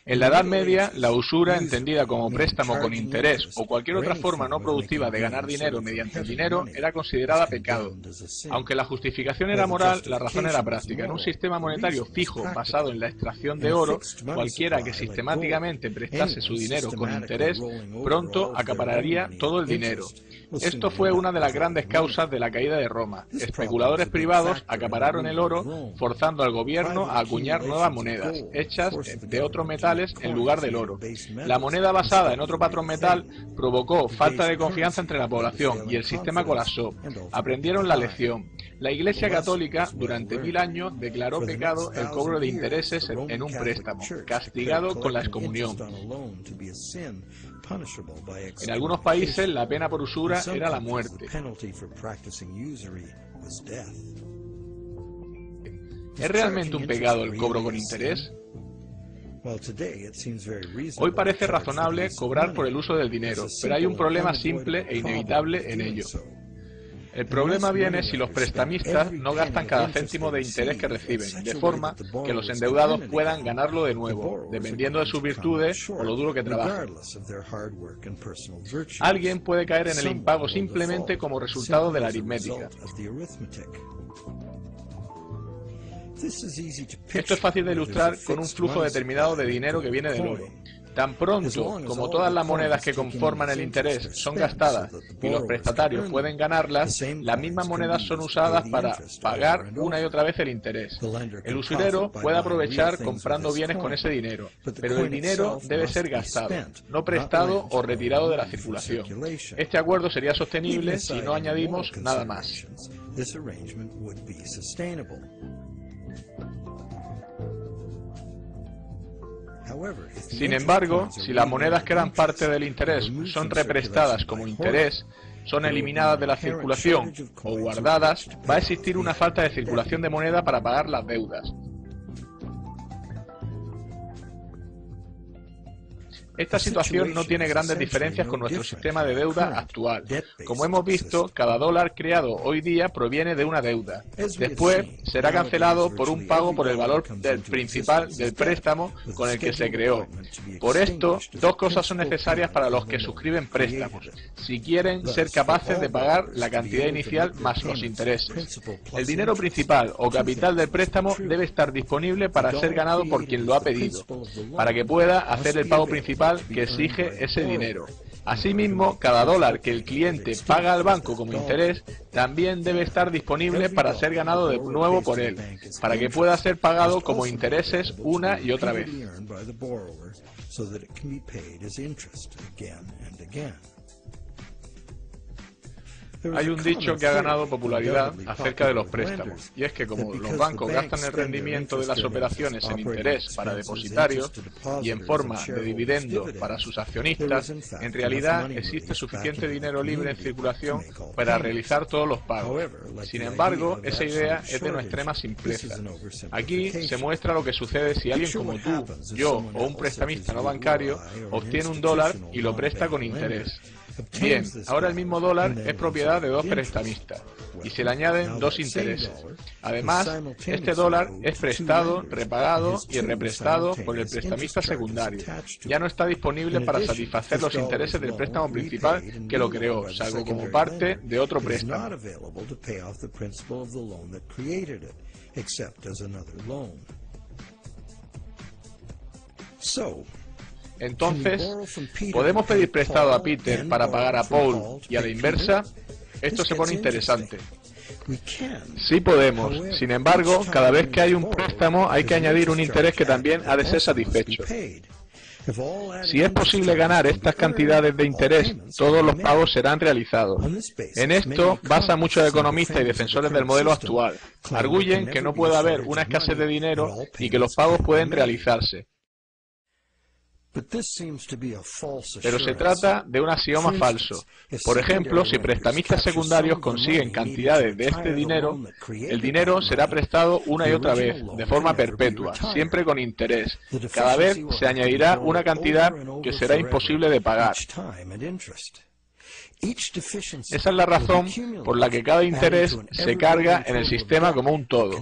En la Edad Media, la usura, entendida como préstamo con interés o cualquier otra forma no productiva de ganar dinero mediante el dinero, era considerada pecado. Aunque la justificación era moral, la razón era práctica. En un sistema monetario fijo basado en la extracción de oro, cualquiera que sistemáticamente prestase su dinero con interés, pronto acapararía todo el dinero. Esto fue una de las grandes causas de la caída de Roma. Especuladores privados acapararon el oro, forzando al gobierno a acuñar nuevas monedas, hechas de otros metales en lugar del oro. La moneda basada en otro patrón metal provocó falta de confianza entre la población y el sistema colapsó. Aprendieron la lección. La Iglesia Católica durante 1000 años declaró pecado el cobro de intereses en un préstamo, castigado con la excomunión. En algunos países la pena por usura era la muerte. ¿Es realmente un pecado el cobro con interés? Hoy parece razonable cobrar por el uso del dinero, pero hay un problema simple e inevitable en ello. El problema viene si los prestamistas no gastan cada céntimo de interés que reciben, de forma que los endeudados puedan ganarlo de nuevo, dependiendo de sus virtudes o lo duro que trabajan. Alguien puede caer en el impago simplemente como resultado de la aritmética. Esto es fácil de ilustrar con un flujo determinado de dinero que viene del oro. Tan pronto como todas las monedas que conforman el interés son gastadas y los prestatarios pueden ganarlas, las mismas monedas son usadas para pagar una y otra vez el interés. El usurero puede aprovechar comprando bienes con ese dinero, pero el dinero debe ser gastado, no prestado o retirado de la circulación. Este acuerdo sería sostenible si no añadimos nada más. Sin embargo, si las monedas que eran parte del interés son represtadas como interés, son eliminadas de la circulación o guardadas, va a existir una falta de circulación de moneda para pagar las deudas. Esta situación no tiene grandes diferencias con nuestro sistema de deuda actual. Como hemos visto, cada dólar creado hoy día proviene de una deuda. Después será cancelado por un pago por el valor del principal del préstamo con el que se creó. Por esto, dos cosas son necesarias para los que suscriben préstamos, si quieren ser capaces de pagar la cantidad inicial más los intereses. El dinero principal o capital del préstamo debe estar disponible para ser ganado por quien lo ha pedido, para que pueda hacer el pago principal que exige ese dinero. Asimismo, cada dólar que el cliente paga al banco como interés también debe estar disponible para ser ganado de nuevo por él, para que pueda ser pagado como intereses una y otra vez. Hay un dicho que ha ganado popularidad acerca de los préstamos, y es que como los bancos gastan el rendimiento de las operaciones en interés para depositarios y en forma de dividendo para sus accionistas, en realidad existe suficiente dinero libre en circulación para realizar todos los pagos. Sin embargo, esa idea es de una extrema simpleza. Aquí se muestra lo que sucede si alguien como tú, yo o un prestamista no bancario obtiene un dólar y lo presta con interés. Bien, ahora el mismo dólar es propiedad de dos prestamistas y se le añaden dos intereses. Además, este dólar es prestado, repagado y represtado por el prestamista secundario. Ya no está disponible para satisfacer los intereses del préstamo principal que lo creó, salvo como parte de otro préstamo. Entonces, ¿podemos pedir prestado a Peter para pagar a Paul y a la inversa? Esto se pone interesante. Sí podemos. Sin embargo, cada vez que hay un préstamo hay que añadir un interés que también ha de ser satisfecho. Si es posible ganar estas cantidades de interés, todos los pagos serán realizados. En esto basa muchos economistas y defensores del modelo actual. Arguyen que no puede haber una escasez de dinero y que los pagos pueden realizarse. Pero se trata de un axioma falso. Por ejemplo, si prestamistas secundarios consiguen cantidades de este dinero, el dinero será prestado una y otra vez, de forma perpetua, siempre con interés. Cada vez se añadirá una cantidad que será imposible de pagar. Esa es la razón por la que cada interés se carga en el sistema como un todo.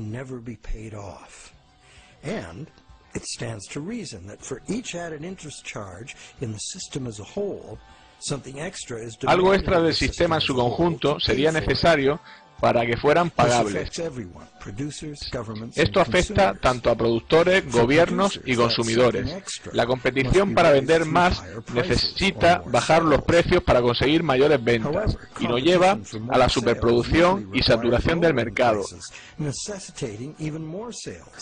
It stands to reason that for each added interest charge in the system as a whole, something extra is demanded. Algo extra del sistema en su conjunto sería necesario para que fueran pagables. Esto afecta tanto a productores, gobiernos y consumidores. La competición para vender más necesita bajar los precios para conseguir mayores ventas y nos lleva a la superproducción y saturación del mercado.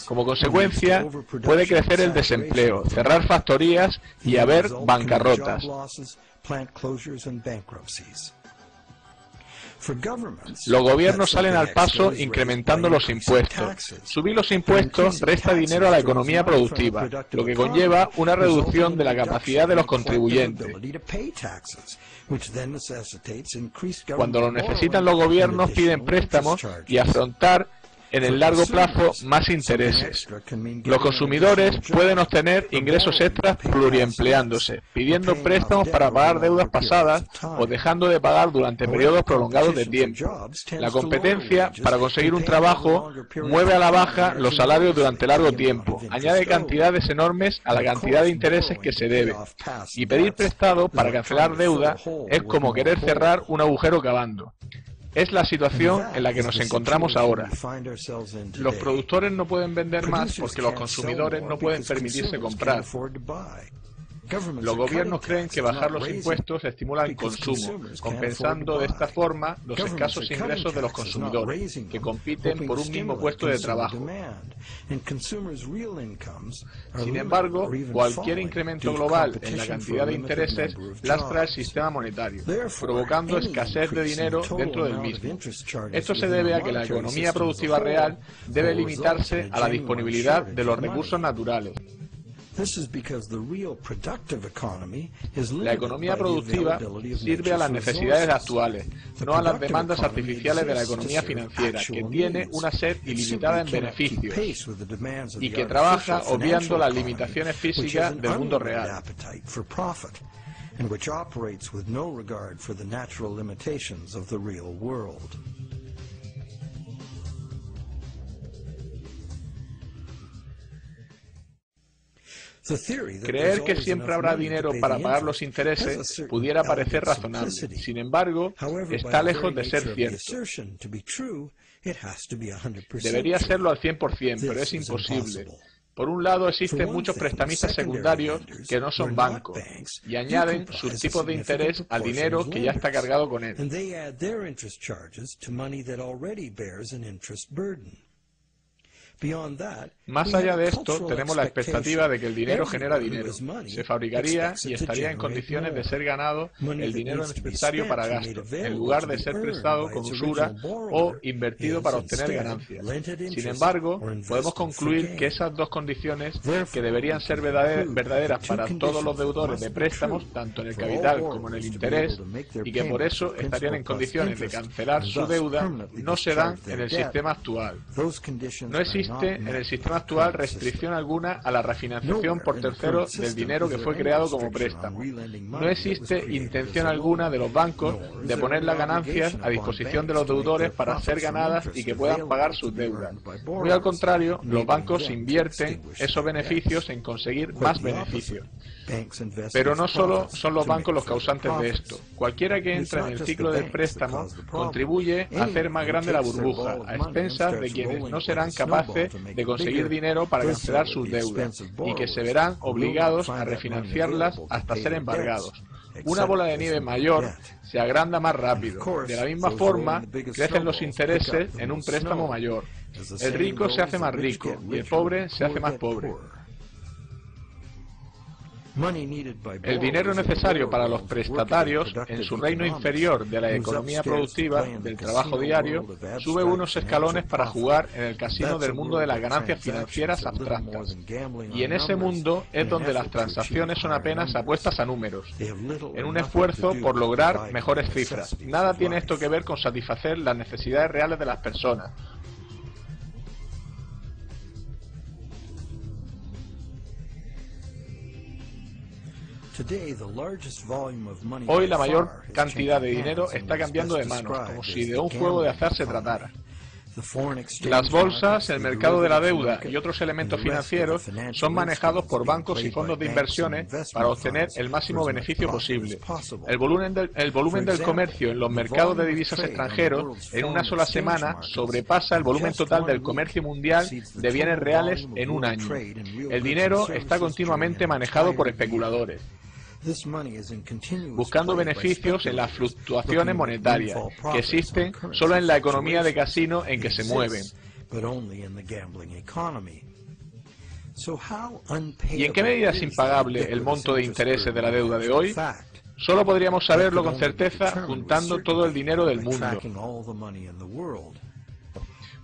Como consecuencia, puede crecer el desempleo, cerrar factorías y haber bancarrotas. Los gobiernos salen al paso incrementando los impuestos. Subir los impuestos resta dinero a la economía productiva, lo que conlleva una reducción de la capacidad de los contribuyentes. Cuando lo necesitan los gobiernos piden préstamos y afrontar en el largo plazo más intereses. Los consumidores pueden obtener ingresos extras pluriempleándose, pidiendo préstamos para pagar deudas pasadas o dejando de pagar durante periodos prolongados de tiempo. La competencia para conseguir un trabajo mueve a la baja los salarios durante largo tiempo, añade cantidades enormes a la cantidad de intereses que se debe. Y pedir prestado para cancelar deuda es como querer cerrar un agujero cavando. Es la situación en la que nos encontramos ahora. Los productores no pueden vender más porque los consumidores no pueden permitirse comprar. Los gobiernos creen que bajar los impuestos estimula el consumo, compensando de esta forma los escasos ingresos de los consumidores, que compiten por un mismo puesto de trabajo. Sin embargo, cualquier incremento global en la cantidad de intereses lastra el sistema monetario, provocando escasez de dinero dentro del mismo. Esto se debe a que la economía productiva real debe limitarse a la disponibilidad de los recursos naturales. La economía productiva sirve a las necesidades actuales, no a las demandas artificiales de la economía financiera, que tiene una sed ilimitada en beneficios y que trabaja obviando las limitaciones físicas del mundo real. Creer que siempre habrá dinero para pagar los intereses pudiera parecer razonable. Sin embargo, está lejos de ser cierto. Debería serlo al 100%, pero es imposible. Por un lado, existen muchos prestamistas secundarios que no son bancos y añaden sus tipos de interés al dinero que ya está cargado con él. Más allá de esto, tenemos la expectativa de que el dinero genera dinero. Se fabricaría y estaría en condiciones de ser ganado el dinero necesario para gasto, en lugar de ser prestado con usura o invertido para obtener ganancias. Sin embargo, podemos concluir que esas dos condiciones, que deberían ser verdaderas para todos los deudores de préstamos, tanto en el capital como en el interés, y que por eso estarían en condiciones de cancelar su deuda, no se dan en el sistema actual. No existe en el sistema actual restricción alguna a la refinanciación por terceros del dinero que fue creado como préstamo. No existe intención alguna de los bancos de poner las ganancias a disposición de los deudores para ser ganadas y que puedan pagar sus deudas. Muy al contrario, los bancos invierten esos beneficios en conseguir más beneficios. Pero no solo son los bancos los causantes de esto. Cualquiera que entre en el ciclo del préstamo contribuye a hacer más grande la burbuja, a expensas de quienes no serán capaces de conseguir dinero para cancelar sus deudas y que se verán obligados a refinanciarlas hasta ser embargados. Una bola de nieve mayor se agranda más rápido. De la misma forma, crecen los intereses en un préstamo mayor. El rico se hace más rico y el pobre se hace más pobre. El dinero necesario para los prestatarios, en su reino inferior de la economía productiva, del trabajo diario, sube unos escalones para jugar en el casino del mundo de las ganancias financieras abstractas. Y en ese mundo es donde las transacciones son apenas apuestas a números, en un esfuerzo por lograr mejores cifras. Nada tiene esto que ver con satisfacer las necesidades reales de las personas. Hoy la mayor cantidad de dinero está cambiando de manos, como si de un juego de azar se tratara. Las bolsas, el mercado de la deuda y otros elementos financieros son manejados por bancos y fondos de inversiones para obtener el máximo beneficio posible. El volumen del comercio en los mercados de divisas extranjeros en una sola semana sobrepasa el volumen total del comercio mundial de bienes reales en un año. El dinero está continuamente manejado por especuladores, buscando beneficios en las fluctuaciones monetarias que existen solo en la economía de casino en que se mueven. ¿Y en qué medida es impagable el monto de intereses de la deuda de hoy? Solo podríamos saberlo con certeza juntando todo el dinero del mundo.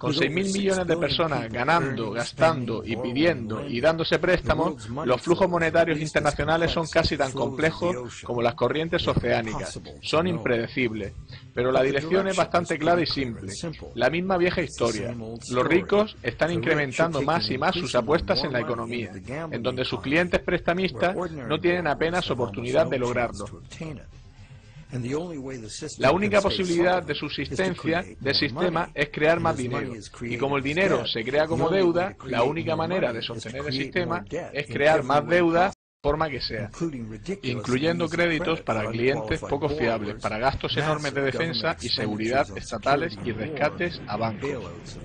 Con 6.000 millones de personas ganando, gastando y pidiendo y dándose préstamos, los flujos monetarios internacionales son casi tan complejos como las corrientes oceánicas. Son impredecibles. Pero la dirección es bastante clara y simple. La misma vieja historia. Los ricos están incrementando más y más sus apuestas en la economía, en donde sus clientes prestamistas no tienen apenas oportunidad de lograrlo. La única posibilidad de subsistencia del sistema es crear más dinero. Y como el dinero se crea como deuda, la única manera de sostener el sistema es crear más deuda forma que sea, incluyendo créditos para clientes poco fiables, para gastos enormes de defensa y seguridad estatales y rescates a bancos.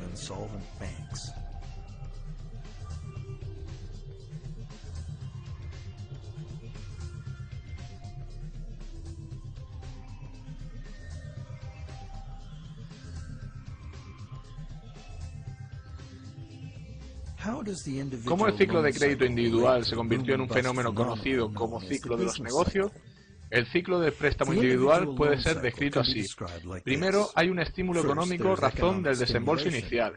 ¿Cómo el ciclo de crédito individual se convirtió en un fenómeno conocido como ciclo de los negocios? El ciclo del préstamo individual puede ser descrito así. Primero, hay un estímulo económico razón del desembolso inicial.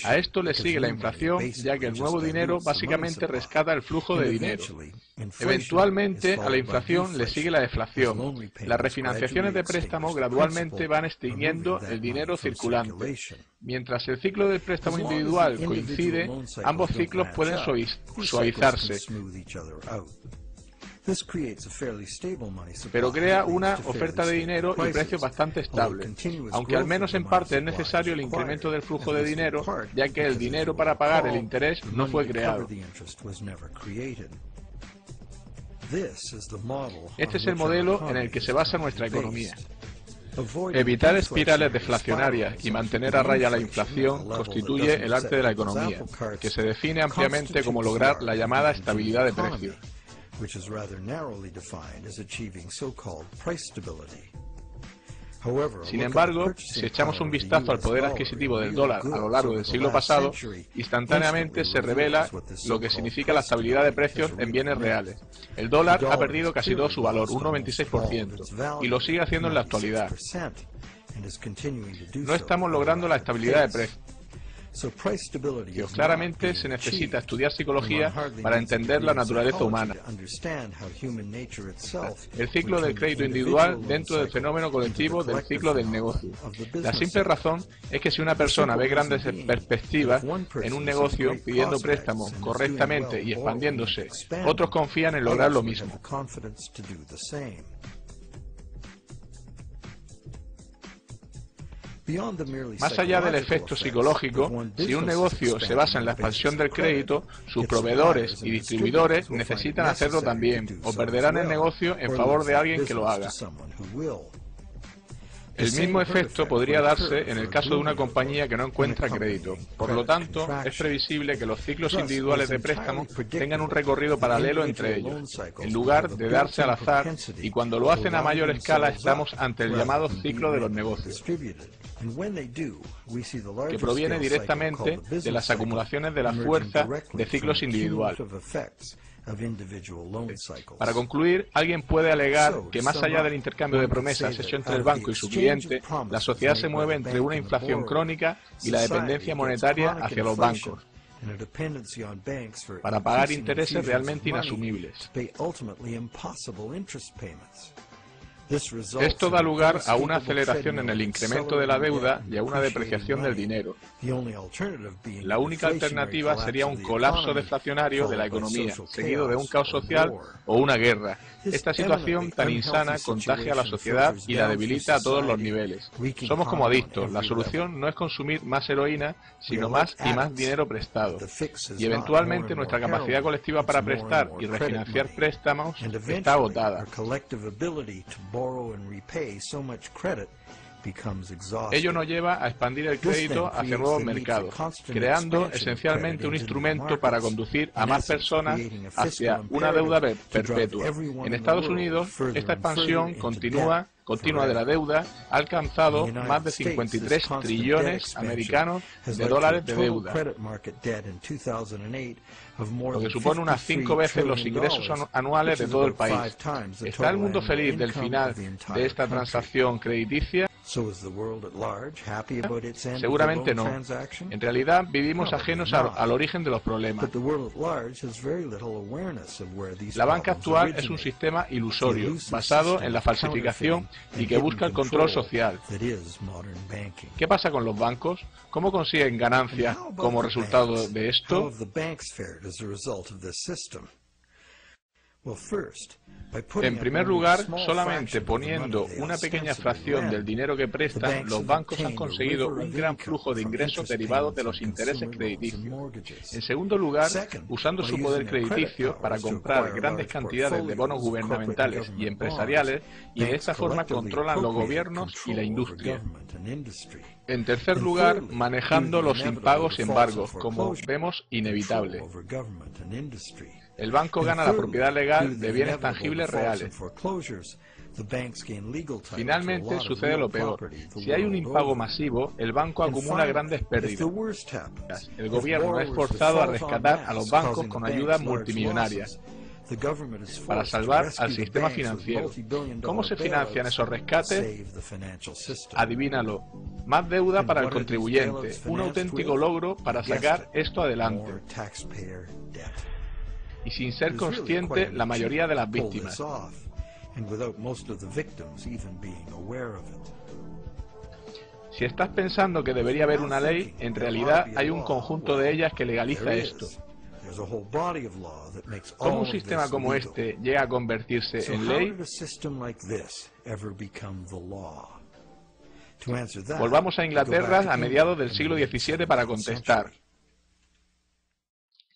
A esto le sigue la inflación, ya que el nuevo dinero básicamente rescata el flujo de dinero. Eventualmente, a la inflación le sigue la deflación. Las refinanciaciones de préstamo gradualmente van extinguiendo el dinero circulante. Mientras el ciclo del préstamo individual coincide, ambos ciclos pueden suavizarse, pero crea una oferta de dinero y precios bastante estable, aunque al menos en parte es necesario el incremento del flujo de dinero, ya que el dinero para pagar el interés no fue creado. Este es el modelo en el que se basa nuestra economía. Evitar espirales deflacionarias y mantener a raya la inflación constituye el arte de la economía, que se define ampliamente como lograr la llamada estabilidad de precios. Sin embargo, si echamos un vistazo al poder adquisitivo del dólar a lo largo del siglo pasado, instantáneamente se revela lo que significa la estabilidad de precios en bienes reales. El dólar ha perdido casi todo su valor, un 96%, y lo sigue haciendo en la actualidad. No estamos logrando la estabilidad de precios. Claramente se necesita estudiar psicología para entender la naturaleza humana. El ciclo del crédito individual dentro del fenómeno colectivo del ciclo del negocio. La simple razón es que si una persona ve grandes perspectivas en un negocio pidiendo préstamo correctamente y expandiéndose, otros confían en lograr lo mismo. Más allá del efecto psicológico, si un negocio se basa en la expansión del crédito, sus proveedores y distribuidores necesitan hacerlo también, o perderán el negocio en favor de alguien que lo haga. El mismo efecto podría darse en el caso de una compañía que no encuentra crédito. Por lo tanto, es previsible que los ciclos individuales de préstamo tengan un recorrido paralelo entre ellos, en lugar de darse al azar, y cuando lo hacen a mayor escala estamos ante el llamado ciclo de los negocios, que proviene directamente de las acumulaciones de la fuerza de ciclos individuales. Para concluir, alguien puede alegar que más allá del intercambio de promesas hecho entre el banco y su cliente, la sociedad se mueve entre una inflación crónica y la dependencia monetaria hacia los bancos, para pagar intereses realmente inasumibles. Esto da lugar a una aceleración en el incremento de la deuda y a una depreciación del dinero. La única alternativa sería un colapso deflacionario de la economía, seguido de un caos social o una guerra. Esta situación tan insana contagia a la sociedad y la debilita a todos los niveles. Somos como adictos. La solución no es consumir más heroína, sino más y más dinero prestado. Y eventualmente nuestra capacidad colectiva para prestar y refinanciar préstamos está agotada. Ello nos lleva a expandir el crédito hacia nuevos mercados, creando esencialmente un instrumento para conducir a más personas hacia una deuda perpetua. En Estados Unidos, esta expansión continua de la deuda ha alcanzado más de 53 trillones americanos de dólares de deuda, lo que supone unas 5 veces los ingresos anuales de todo el país. ¿Está el mundo feliz del final de esta transacción crediticia? Seguramente no. En realidad vivimos ajenos al origen de los problemas. La banca actual es un sistema ilusorio, basado en la falsificación y que busca el control social. ¿Qué pasa con los bancos? ¿Cómo consiguen ganancias como resultado de esto? En primer lugar, solamente poniendo una pequeña fracción del dinero que prestan, los bancos han conseguido un gran flujo de ingresos derivados de los intereses crediticios. En segundo lugar, usando su poder crediticio para comprar grandes cantidades de bonos gubernamentales y empresariales, y de esta forma controlan los gobiernos y la industria. En tercer lugar, manejando los impagos y embargos, como vemos inevitable. El banco gana la propiedad legal de bienes tangibles reales. Finalmente sucede lo peor. Si hay un impago masivo, el banco acumula grandes pérdidas. El gobierno es forzado a rescatar a los bancos con ayudas multimillonarias para salvar al sistema financiero. ¿Cómo se financian esos rescates? Adivínalo. Más deuda para el contribuyente. Un auténtico logro para sacar esto adelante. Y sin ser consciente la mayoría de las víctimas. Si estás pensando que debería haber una ley, en realidad hay un conjunto de ellas que legaliza esto. ¿Cómo un sistema como este llega a convertirse en ley? Volvamos a Inglaterra a mediados del siglo XVII para contestar.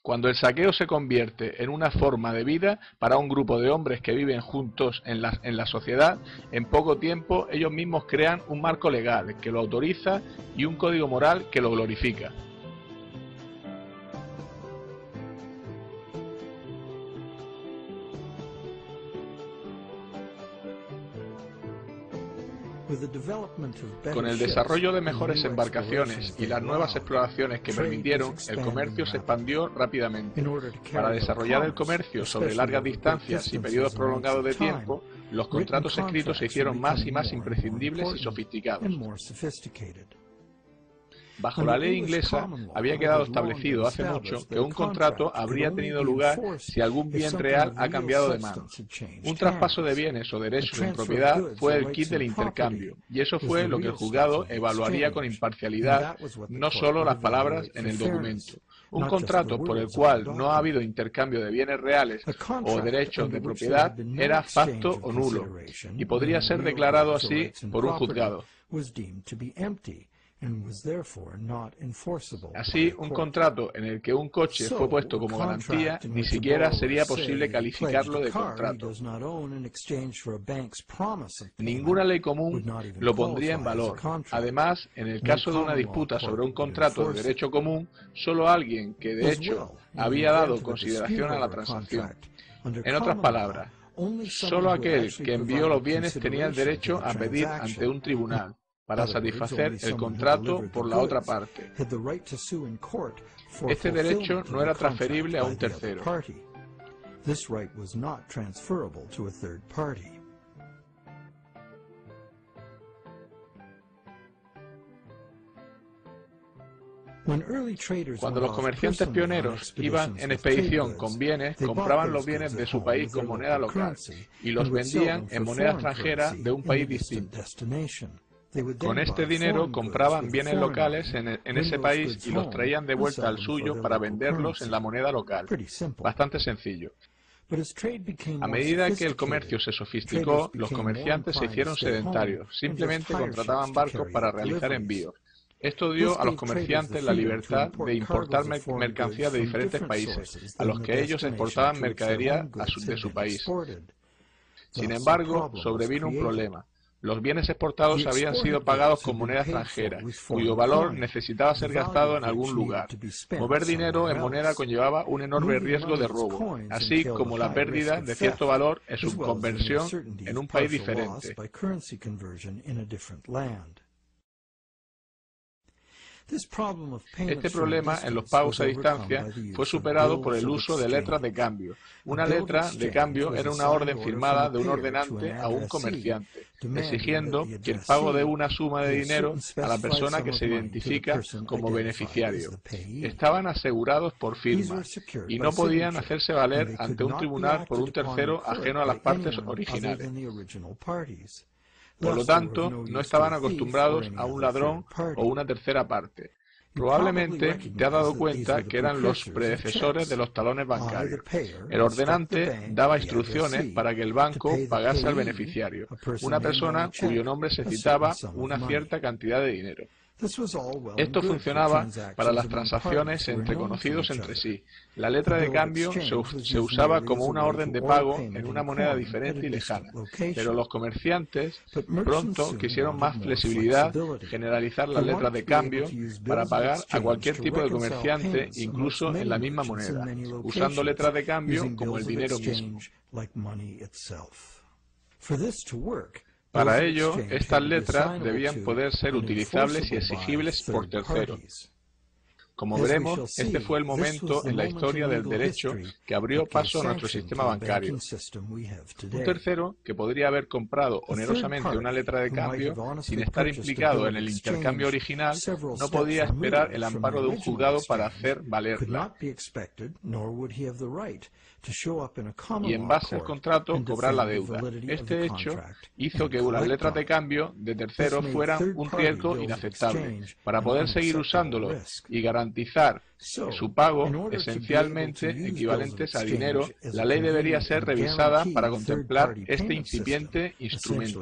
Cuando el saqueo se convierte en una forma de vida para un grupo de hombres que viven juntos en la sociedad, en poco tiempo ellos mismos crean un marco legal que lo autoriza y un código moral que lo glorifica. Con el desarrollo de mejores embarcaciones y las nuevas exploraciones que permitieron, el comercio se expandió rápidamente. Para desarrollar el comercio sobre largas distancias y periodos prolongados de tiempo, los contratos escritos se hicieron más y más imprescindibles y sofisticados. Bajo la ley inglesa había quedado establecido hace mucho que un contrato habría tenido lugar si algún bien real ha cambiado de manos. Un traspaso de bienes o derechos en propiedad fue el quid del intercambio, y eso fue lo que el juzgado evaluaría con imparcialidad, no solo las palabras en el documento. Un contrato por el cual no ha habido intercambio de bienes reales o derechos de propiedad era facto o nulo, y podría ser declarado así por un juzgado. Así, un contrato en el que un coche fue puesto como garantía ni siquiera sería posible calificarlo de contrato. Ninguna ley común lo pondría en valor. Además, en el caso de una disputa sobre un contrato de derecho común, solo alguien que de hecho había dado consideración a la transacción. En otras palabras, solo aquel que envió los bienes tenía el derecho a pedir ante un tribunal para satisfacer el contrato por la otra parte. Este derecho no era transferible a un tercero. Cuando los comerciantes pioneros iban en expedición con bienes, compraban los bienes de su país con moneda local y los vendían en moneda extranjera de un país distinto. Con este dinero compraban bienes locales en ese país y los traían de vuelta al suyo para venderlos en la moneda local. Bastante sencillo. A medida que el comercio se sofisticó, los comerciantes se hicieron sedentarios. Simplemente contrataban barcos para realizar envíos. Esto dio a los comerciantes la libertad de importar mercancías de diferentes países, a los que ellos exportaban mercadería de su país. Sin embargo, sobrevino un problema. Los bienes exportados habían sido pagados con moneda extranjera, cuyo valor necesitaba ser gastado en algún lugar. Mover dinero en moneda conllevaba un enorme riesgo de robo, así como la pérdida de cierto valor en su conversión en un país diferente. Este problema en los pagos a distancia fue superado por el uso de letras de cambio. Una letra de cambio era una orden firmada de un ordenante a un comerciante, exigiendo que el pago de una suma de dinero a la persona que se identifica como beneficiario. Estaban asegurados por firma y no podían hacerse valer ante un tribunal por un tercero ajeno a las partes originales. Por lo tanto, no estaban acostumbrados a un ladrón o una tercera parte. Probablemente te has dado cuenta que eran los predecesores de los talones bancarios. El ordenante daba instrucciones para que el banco pagase al beneficiario, una persona cuyo nombre se citaba una cierta cantidad de dinero. Esto funcionaba para las transacciones entre conocidos entre sí. La letra de cambio se usaba como una orden de pago en una moneda diferente y lejana, pero los comerciantes pronto quisieron más flexibilidad, generalizar las letras de cambio para pagar a cualquier tipo de comerciante, incluso en la misma moneda, usando letras de cambio como el dinero mismo. Para ello, estas letras debían poder ser utilizables y exigibles por terceros. Como veremos, este fue el momento en la historia del derecho que abrió paso a nuestro sistema bancario. Un tercero, que podría haber comprado onerosamente una letra de cambio sin estar implicado en el intercambio original, no podía esperar el amparo de un juzgado para hacer valerla. Y en base al contrato cobrar la deuda. Este hecho hizo que las letras de cambio de terceros fueran un riesgo inaceptable. Para poder seguir usándolo y garantizar su pago, esencialmente equivalentes a dinero, la ley debería ser revisada para contemplar este incipiente instrumento.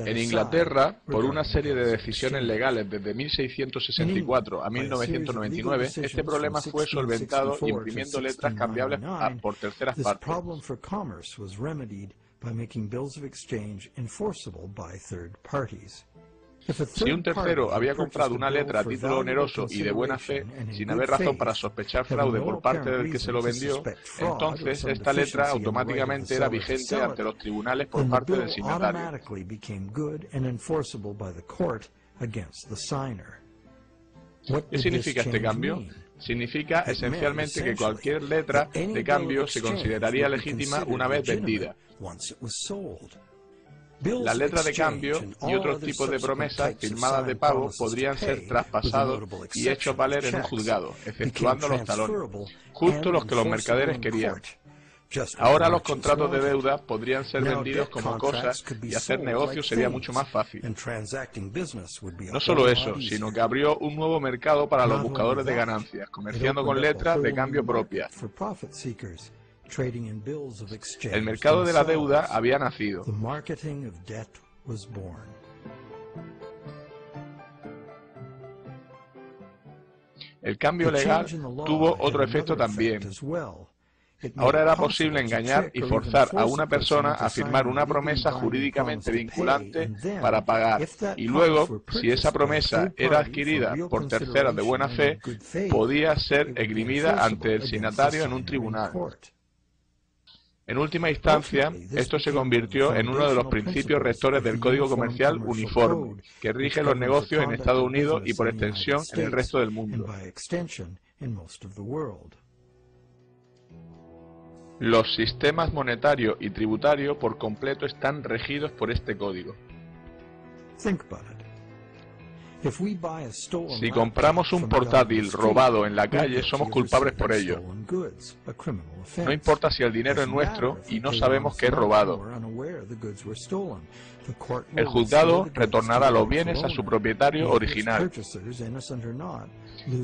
En Inglaterra, por una serie de decisiones legales desde 1664 a 1999, este problema fue solventado imprimiendo letras cambiables por terceras partes. Si un tercero había comprado una letra a título oneroso y de buena fe, sin haber razón para sospechar fraude por parte del que se lo vendió, entonces esta letra automáticamente era vigente ante los tribunales por parte del signatario. ¿Qué significa este cambio? Significa esencialmente que cualquier letra de cambio se consideraría legítima una vez vendida. Las letras de cambio y otros tipos de promesas firmadas de pago podrían ser traspasados y hechos valer en un juzgado, exceptuando los talones, justo los que los mercaderes querían. Ahora los contratos de deuda podrían ser vendidos como cosas y hacer negocios sería mucho más fácil. No solo eso, sino que abrió un nuevo mercado para los buscadores de ganancias, comerciando con letras de cambio propias. El mercado de la deuda había nacido. El cambio legal tuvo otro efecto también. Ahora era posible engañar y forzar a una persona a firmar una promesa jurídicamente vinculante para pagar, y luego, si esa promesa era adquirida por terceros de buena fe, podía ser esgrimida ante el signatario en un tribunal. En última instancia, esto se convirtió en uno de los principios rectores del Código Comercial uniforme, que rige los negocios en Estados Unidos y por extensión en el resto del mundo. Los sistemas monetario y tributario por completo están regidos por este código. Si compramos un portátil robado en la calle, somos culpables por ello. No importa si el dinero es nuestro y no sabemos que es robado. El juzgado retornará los bienes a su propietario original.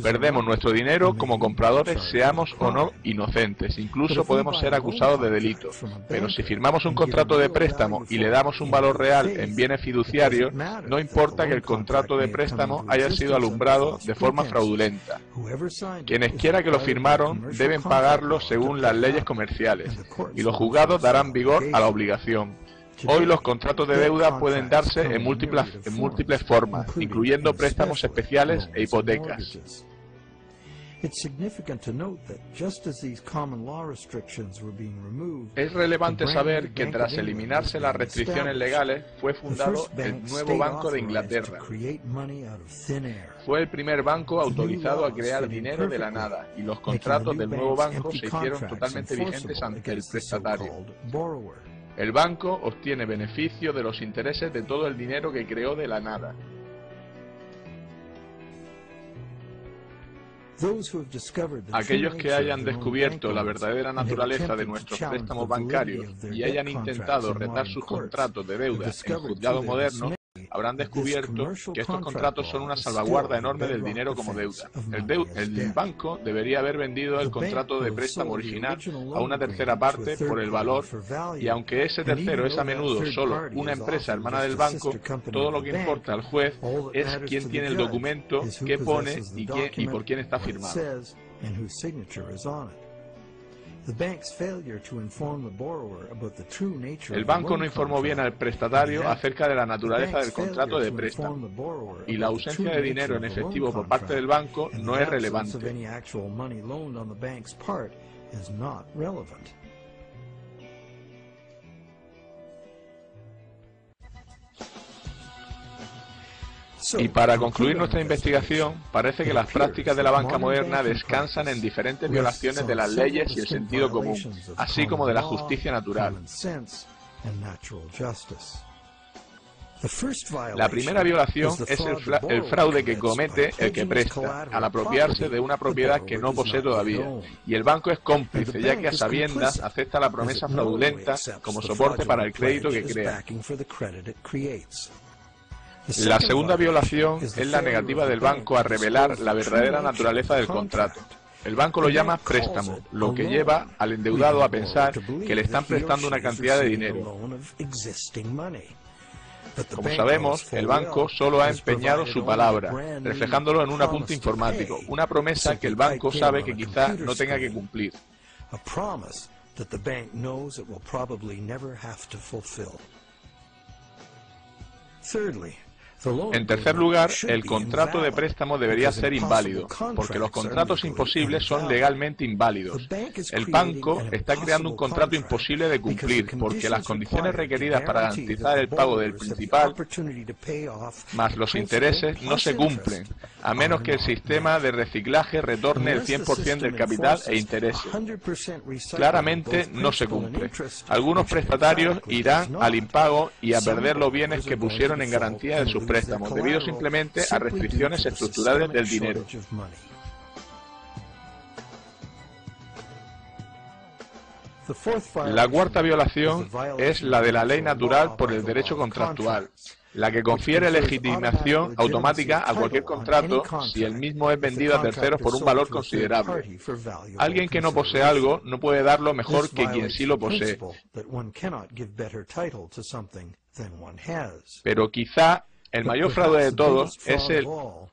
Perdemos nuestro dinero como compradores, seamos o no inocentes. Incluso podemos ser acusados de delito. Pero si firmamos un contrato de préstamo y le damos un valor real en bienes fiduciarios, no importa que el contrato de préstamo haya sido alumbrado de forma fraudulenta. Quienes quiera que lo firmaron deben pagarlo según las leyes comerciales, y los juzgados darán vigor a la obligación. Hoy los contratos de deuda pueden darse en múltiples formas, incluyendo préstamos especiales e hipotecas. Es relevante saber que tras eliminarse las restricciones legales, fue fundado el nuevo Banco de Inglaterra. Fue el primer banco autorizado a crear dinero de la nada, y los contratos del nuevo banco se hicieron totalmente vigentes ante el prestatario. El banco obtiene beneficio de los intereses de todo el dinero que creó de la nada. Aquellos que hayan descubierto la verdadera naturaleza de nuestros préstamos bancarios y hayan intentado retar sus contratos de deuda en el juzgado moderno habrán descubierto que estos contratos son una salvaguarda enorme del dinero como deuda. El banco debería haber vendido el contrato de préstamo original a una tercera parte por el valor, y aunque ese tercero es a menudo solo una empresa hermana del banco, todo lo que importa al juez es quién tiene el documento, qué pone y por quién está firmado. El banco no informó bien al prestatario acerca de la naturaleza del contrato de préstamo, y la ausencia de dinero en efectivo por parte del banco no es relevante. Y para concluir nuestra investigación, parece que las prácticas de la banca moderna descansan en diferentes violaciones de las leyes y el sentido común, así como de la justicia natural. La primera violación es el fraude que comete el que presta, al apropiarse de una propiedad que no posee todavía, y el banco es cómplice, ya que a sabiendas acepta la promesa fraudulenta como soporte para el crédito que crea. La segunda violación es la negativa del banco a revelar la verdadera naturaleza del contrato. El banco lo llama préstamo, lo que lleva al endeudado a pensar que le están prestando una cantidad de dinero. Como sabemos, el banco solo ha empeñado su palabra, reflejándolo en un apunte informático, una promesa que el banco sabe que quizá no tenga que cumplir. En tercer lugar, el contrato de préstamo debería ser inválido, porque los contratos imposibles son legalmente inválidos. El banco está creando un contrato imposible de cumplir, porque las condiciones requeridas para garantizar el pago del principal, más los intereses, no se cumplen, a menos que el sistema de reciclaje retorne el 100% del capital e intereses. Claramente no se cumple. Algunos prestatarios irán al impago y a perder los bienes que pusieron en garantía de sus préstamos, debido simplemente a restricciones estructurales del dinero. La cuarta violación es la de la ley natural por el derecho contractual, la que confiere legitimación automática a cualquier contrato si el mismo es vendido a terceros por un valor considerable. Alguien que no posee algo no puede darlo mejor que quien sí lo posee. Pero quizá el mayor fraude de todos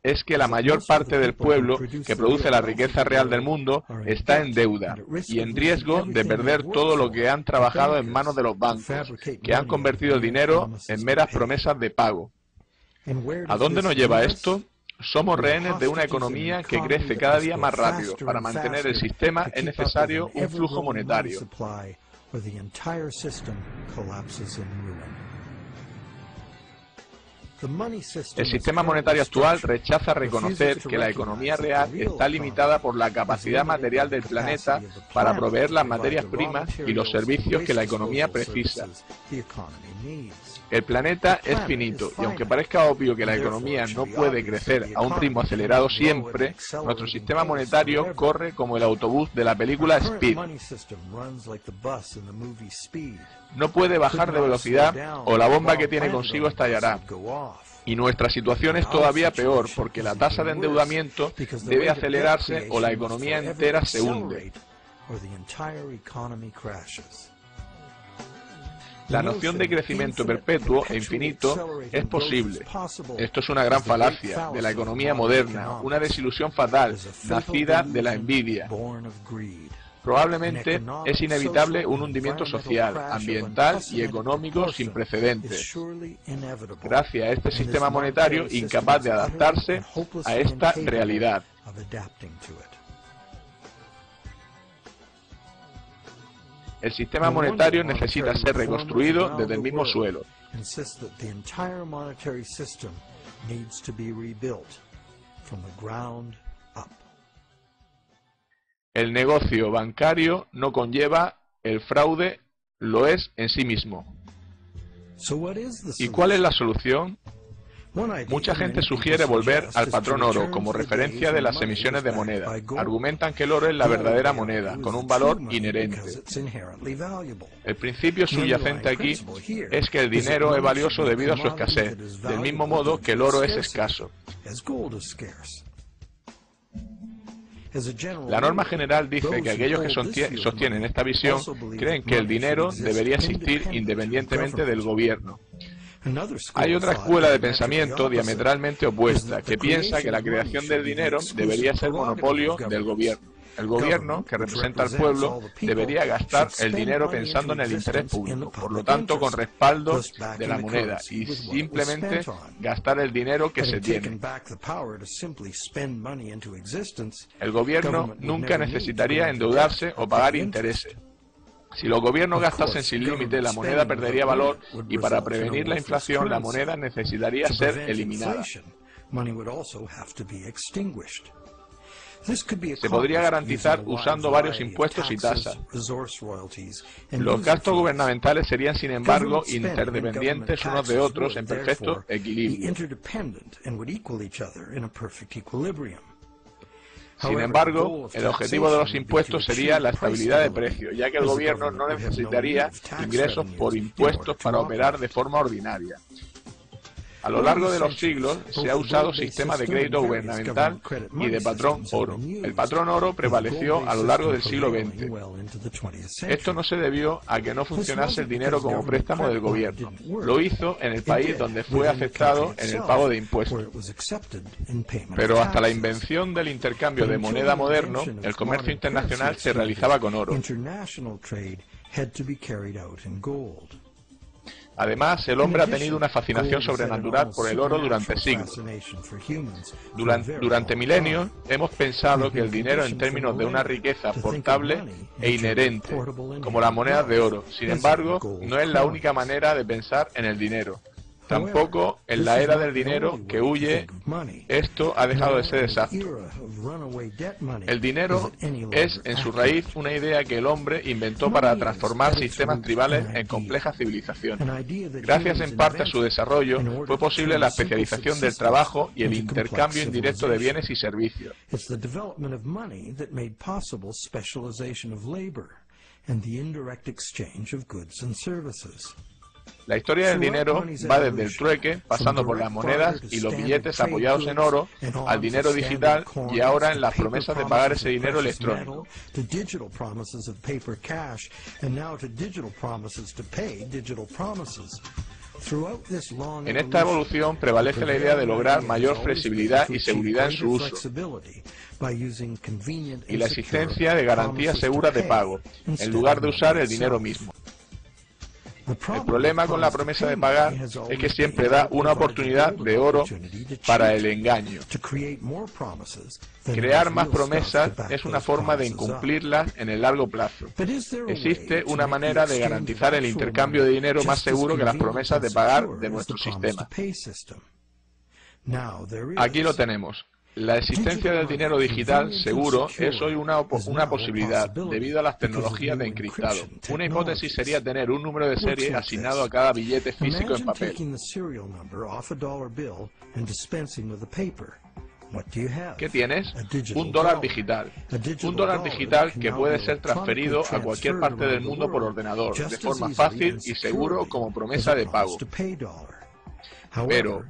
es que la mayor parte del pueblo que produce la riqueza real del mundo está en deuda y en riesgo de perder todo lo que han trabajado en manos de los bancos, que han convertido el dinero en meras promesas de pago. ¿A dónde nos lleva esto? Somos rehenes de una economía que crece cada día más rápido. Para mantener el sistema es necesario un flujo monetario. El sistema monetario actual rechaza reconocer que la economía real está limitada por la capacidad material del planeta para proveer las materias primas y los servicios que la economía precisa. El planeta es finito y aunque parezca obvio que la economía no puede crecer a un ritmo acelerado siempre, nuestro sistema monetario corre como el autobús de la película Speed. No puede bajar de velocidad o la bomba que tiene consigo estallará. Y nuestra situación es todavía peor porque la tasa de endeudamiento debe acelerarse o la economía entera se hunde. La noción de crecimiento perpetuo e infinito es posible. Esto es una gran falacia de la economía moderna, una desilusión fatal, nacida de la envidia. Probablemente es inevitable un hundimiento social, ambiental y económico sin precedentes, gracias a este sistema monetario incapaz de adaptarse a esta realidad. El sistema monetario necesita ser reconstruido desde el mismo suelo. El negocio bancario no conlleva el fraude, lo es en sí mismo. ¿Y cuál es la solución? Mucha gente sugiere volver al patrón oro como referencia de las emisiones de moneda. Argumentan que el oro es la verdadera moneda, con un valor inherente. El principio subyacente aquí es que el dinero es valioso debido a su escasez, del mismo modo que el oro es escaso. La norma general dice que aquellos que sostienen esta visión creen que el dinero debería existir independientemente del gobierno. Hay otra escuela de pensamiento diametralmente opuesta, que piensa que la creación del dinero debería ser monopolio del gobierno. El gobierno, que representa al pueblo, debería gastar el dinero pensando en el interés público, por lo tanto con respaldo de la moneda, y simplemente gastar el dinero que se tiene. El gobierno nunca necesitaría endeudarse o pagar intereses. Si los gobiernos gastasen sin límite, la moneda perdería valor y para prevenir la inflación, la moneda necesitaría ser eliminada. Se podría garantizar usando varios impuestos y tasas. Los gastos gubernamentales serían, sin embargo, interdependientes unos de otros en perfecto equilibrio. Sin embargo, el objetivo de los impuestos sería la estabilidad de precios, ya que el gobierno no necesitaría ingresos por impuestos para operar de forma ordinaria. A lo largo de los siglos se ha usado sistemas de crédito gubernamental y de patrón oro. El patrón oro prevaleció a lo largo del siglo XX. Esto no se debió a que no funcionase el dinero como préstamo del gobierno. Lo hizo en el país donde fue aceptado en el pago de impuestos. Pero hasta la invención del intercambio de moneda moderno, el comercio internacional se realizaba con oro. Además, el hombre ha tenido una fascinación sobrenatural por el oro durante siglos. Durante milenios hemos pensado que el dinero en términos de una riqueza portable e inherente, como las monedas de oro. Sin embargo, no es la única manera de pensar en el dinero. Tampoco en la era del dinero que huye, esto ha dejado de ser exacto. El dinero es en su raíz una idea que el hombre inventó para transformar sistemas tribales en complejas civilizaciones. Gracias en parte a su desarrollo fue posible la especialización del trabajo y el intercambio indirecto de bienes y servicios. La historia del dinero va desde el trueque, pasando por las monedas y los billetes apoyados en oro, al dinero digital y ahora en las promesas de pagar ese dinero electrónico. En esta evolución prevalece la idea de lograr mayor flexibilidad y seguridad en su uso, y la existencia de garantías seguras de pago, en lugar de usar el dinero mismo. El problema con la promesa de pagar es que siempre da una oportunidad de oro para el engaño. Crear más promesas es una forma de incumplirlas en el largo plazo. Existe una manera de garantizar el intercambio de dinero más seguro que las promesas de pagar de nuestro sistema. Aquí lo tenemos. La existencia del dinero digital seguro es hoy una posibilidad debido a las tecnologías de encriptado. Una hipótesis sería tener un número de serie asignado a cada billete físico en papel. ¿Qué tienes? Un dólar digital. Un dólar digital que puede ser transferido a cualquier parte del mundo por ordenador, de forma fácil y seguro como promesa de pago. Pero,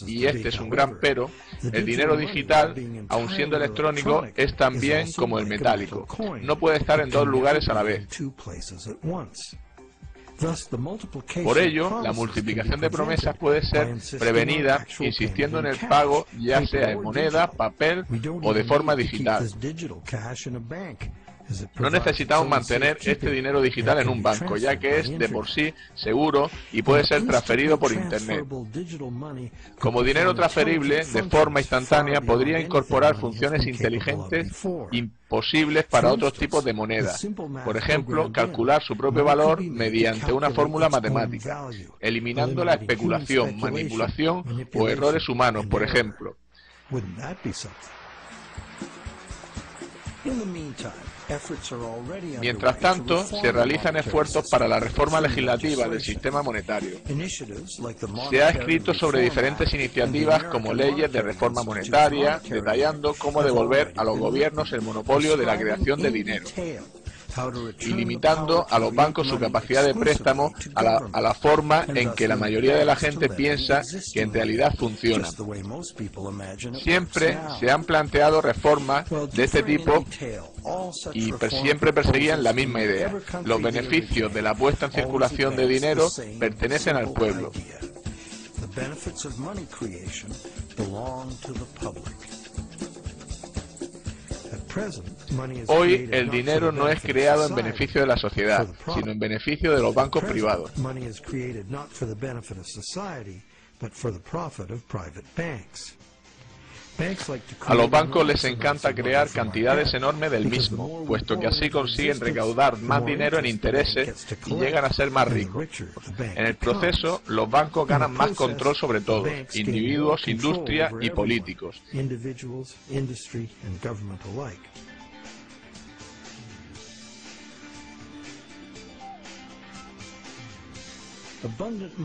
y este es un gran pero, el dinero digital, aun siendo electrónico, es tan bien como el metálico. No puede estar en dos lugares a la vez. Por ello, la multiplicación de promesas puede ser prevenida insistiendo en el pago ya sea en moneda, papel o de forma digital. No necesitamos mantener este dinero digital en un banco, ya que es de por sí seguro y puede ser transferido por Internet. Como dinero transferible, de forma instantánea, podría incorporar funciones inteligentes imposibles para otros tipos de moneda. Por ejemplo, calcular su propio valor mediante una fórmula matemática, eliminando la especulación, manipulación o errores humanos, por ejemplo. Mientras tanto, se realizan esfuerzos para la reforma legislativa del sistema monetario. Se ha escrito sobre diferentes iniciativas como leyes de reforma monetaria, detallando cómo devolver a los gobiernos el monopolio de la creación de dinero y limitando a los bancos su capacidad de préstamo a la forma en que la mayoría de la gente piensa que en realidad funciona. Siempre se han planteado reformas de este tipo y siempre perseguían la misma idea. Los beneficios de la puesta en circulación de dinero pertenecen al pueblo. Hoy el dinero no es creado en beneficio de la sociedad, sino en beneficio de los bancos privados. A los bancos les encanta crear cantidades enormes del mismo, puesto que así consiguen recaudar más dinero en intereses y llegan a ser más ricos. En el proceso, los bancos ganan más control sobre todo, individuos, industria y políticos.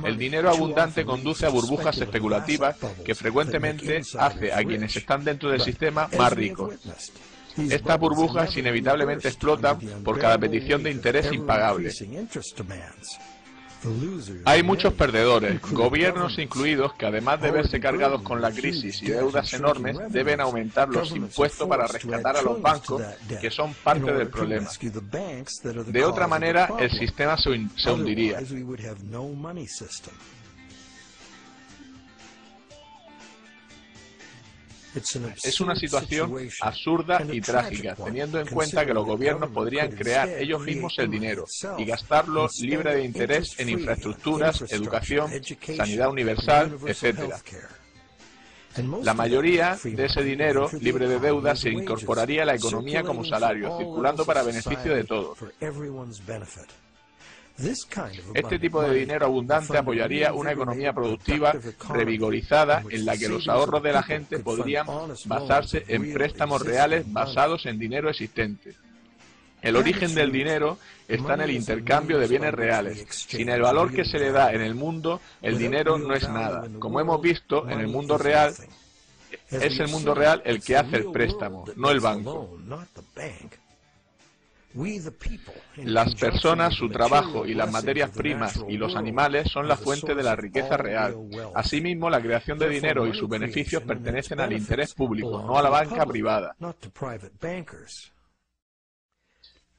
El dinero abundante conduce a burbujas especulativas que frecuentemente hace a quienes están dentro del sistema más ricos. Estas burbujas inevitablemente explotan por cada petición de interés impagable. Hay muchos perdedores, gobiernos incluidos, que además de verse cargados con la crisis y deudas enormes, deben aumentar los impuestos para rescatar a los bancos, que son parte del problema. De otra manera, el sistema se hundiría. Es una situación absurda y trágica, teniendo en cuenta que los gobiernos podrían crear ellos mismos el dinero y gastarlo libre de interés en infraestructuras, educación, sanidad universal, etc. La mayoría de ese dinero, libre de deuda, se incorporaría a la economía como salario, circulando para beneficio de todos. Este tipo de dinero abundante apoyaría una economía productiva revigorizada en la que los ahorros de la gente podrían basarse en préstamos reales basados en dinero existente. El origen del dinero está en el intercambio de bienes reales. Sin el valor que se le da en el mundo, el dinero no es nada. Como hemos visto, en el mundo real, es el mundo real el que hace el préstamo, no el banco. Las personas, su trabajo y las materias primas y los animales son la fuente de la riqueza real. Asimismo, la creación de dinero y sus beneficios pertenecen al interés público, no a la banca privada.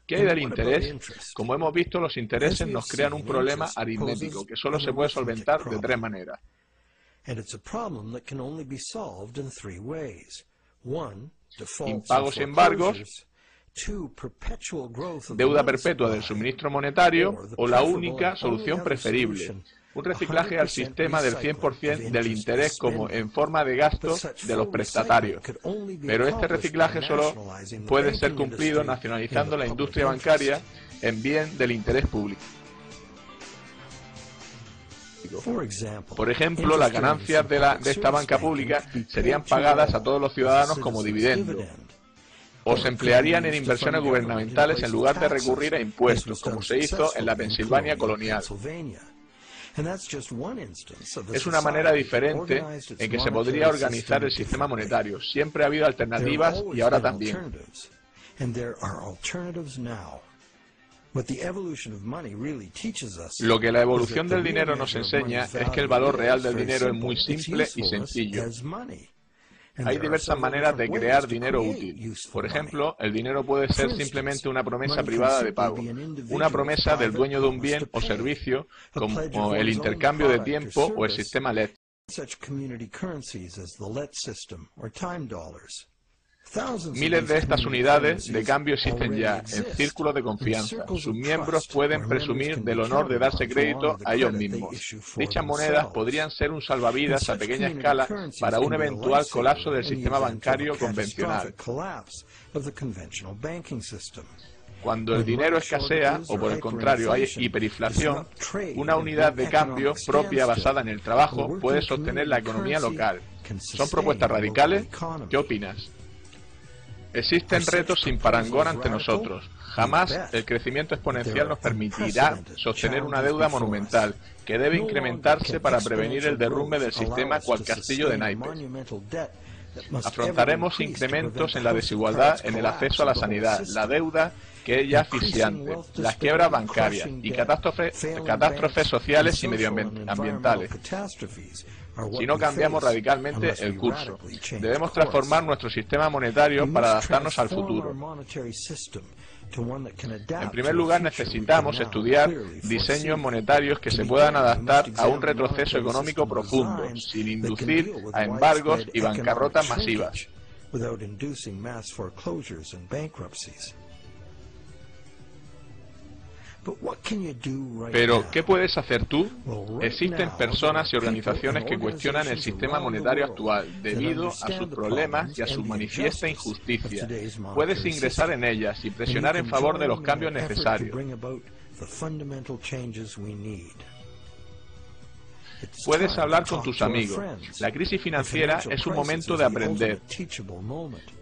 ¿Qué hay del interés? Como hemos visto, los intereses nos crean un problema aritmético que solo se puede solventar de tres maneras. Impagos y embargos, deuda perpetua del suministro monetario o la única solución preferible, un reciclaje al sistema del 100% del interés como en forma de gasto de los prestatarios. Pero este reciclaje solo puede ser cumplido nacionalizando la industria bancaria en bien del interés público. Por ejemplo, las ganancias de esta banca pública serían pagadas a todos los ciudadanos como dividendo, o se emplearían en inversiones gubernamentales en lugar de recurrir a impuestos, como se hizo en la Pensilvania colonial. Es una manera diferente en que se podría organizar el sistema monetario. Siempre ha habido alternativas y ahora también. Lo que la evolución del dinero nos enseña es que el valor real del dinero es muy simple y sencillo. Hay diversas maneras de crear dinero útil. Por ejemplo, el dinero puede ser simplemente una promesa privada de pago, una promesa del dueño de un bien o servicio, como el intercambio de tiempo o el sistema LED. Miles de estas unidades de cambio existen ya, en círculos de confianza. Sus miembros pueden presumir del honor de darse crédito a ellos mismos. Dichas monedas podrían ser un salvavidas a pequeña escala para un eventual colapso del sistema bancario convencional. Cuando el dinero escasea, o por el contrario hay hiperinflación, una unidad de cambio propia basada en el trabajo puede sostener la economía local. ¿Son propuestas radicales? ¿Qué opinas? Existen retos sin parangón ante nosotros. Jamás el crecimiento exponencial nos permitirá sostener una deuda monumental que debe incrementarse para prevenir el derrumbe del sistema cual castillo de naipes. Afrontaremos incrementos en la desigualdad en el acceso a la sanidad, la deuda que es ya asfixiante, las quiebras bancarias y catástrofes sociales y medioambientales. Si no cambiamos radicalmente el curso, debemos transformar nuestro sistema monetario para adaptarnos al futuro. En primer lugar, necesitamos estudiar diseños monetarios que se puedan adaptar a un retroceso económico profundo, sin inducir a embargos y bancarrotas masivas. Pero, ¿qué puedes hacer tú? Existen personas y organizaciones que cuestionan el sistema monetario actual debido a sus problemas y a su manifiesta injusticia. Puedes ingresar en ellas y presionar en favor de los cambios necesarios. Puedes hablar con tus amigos. La crisis financiera es un momento de aprender.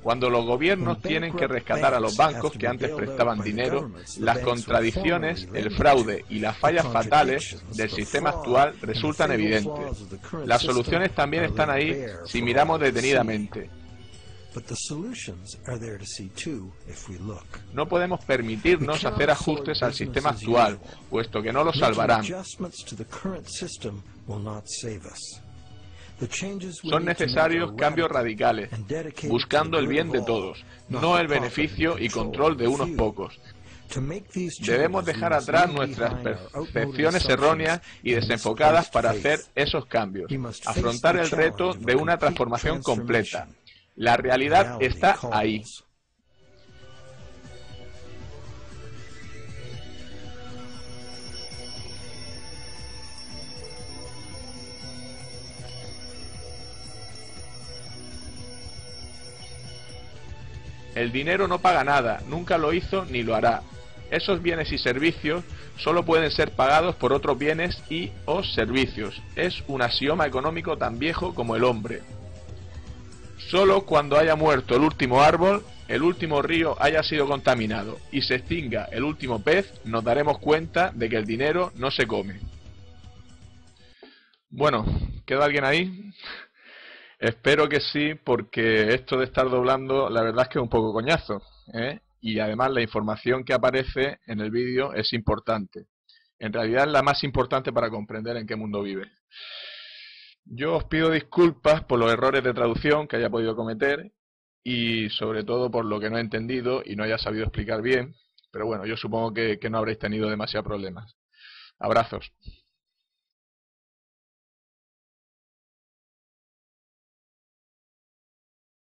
Cuando los gobiernos tienen que rescatar a los bancos que antes prestaban dinero, las contradicciones, el fraude y las fallas fatales del sistema actual resultan evidentes. Las soluciones también están ahí si miramos detenidamente. No podemos permitirnos hacer ajustes al sistema actual, puesto que no lo salvarán. Son necesarios cambios radicales, buscando el bien de todos, no el beneficio y control de unos pocos. Debemos dejar atrás nuestras percepciones erróneas y desenfocadas para hacer esos cambios, afrontar el reto de una transformación completa. La realidad está ahí. El dinero no paga nada, nunca lo hizo ni lo hará. Esos bienes y servicios solo pueden ser pagados por otros bienes y o servicios. Es un axioma económico tan viejo como el hombre. Solo cuando haya muerto el último árbol, el último río haya sido contaminado y se extinga el último pez, nos daremos cuenta de que el dinero no se come. Bueno, ¿queda alguien ahí? Espero que sí, porque esto de estar doblando la verdad es que es un poco coñazo, ¿eh? Y además la información que aparece en el vídeo es importante. En realidad es la más importante para comprender en qué mundo vive. Yo os pido disculpas por los errores de traducción que haya podido cometer y sobre todo por lo que no he entendido y no haya sabido explicar bien, pero bueno, yo supongo que no habréis tenido demasiados problemas. Abrazos.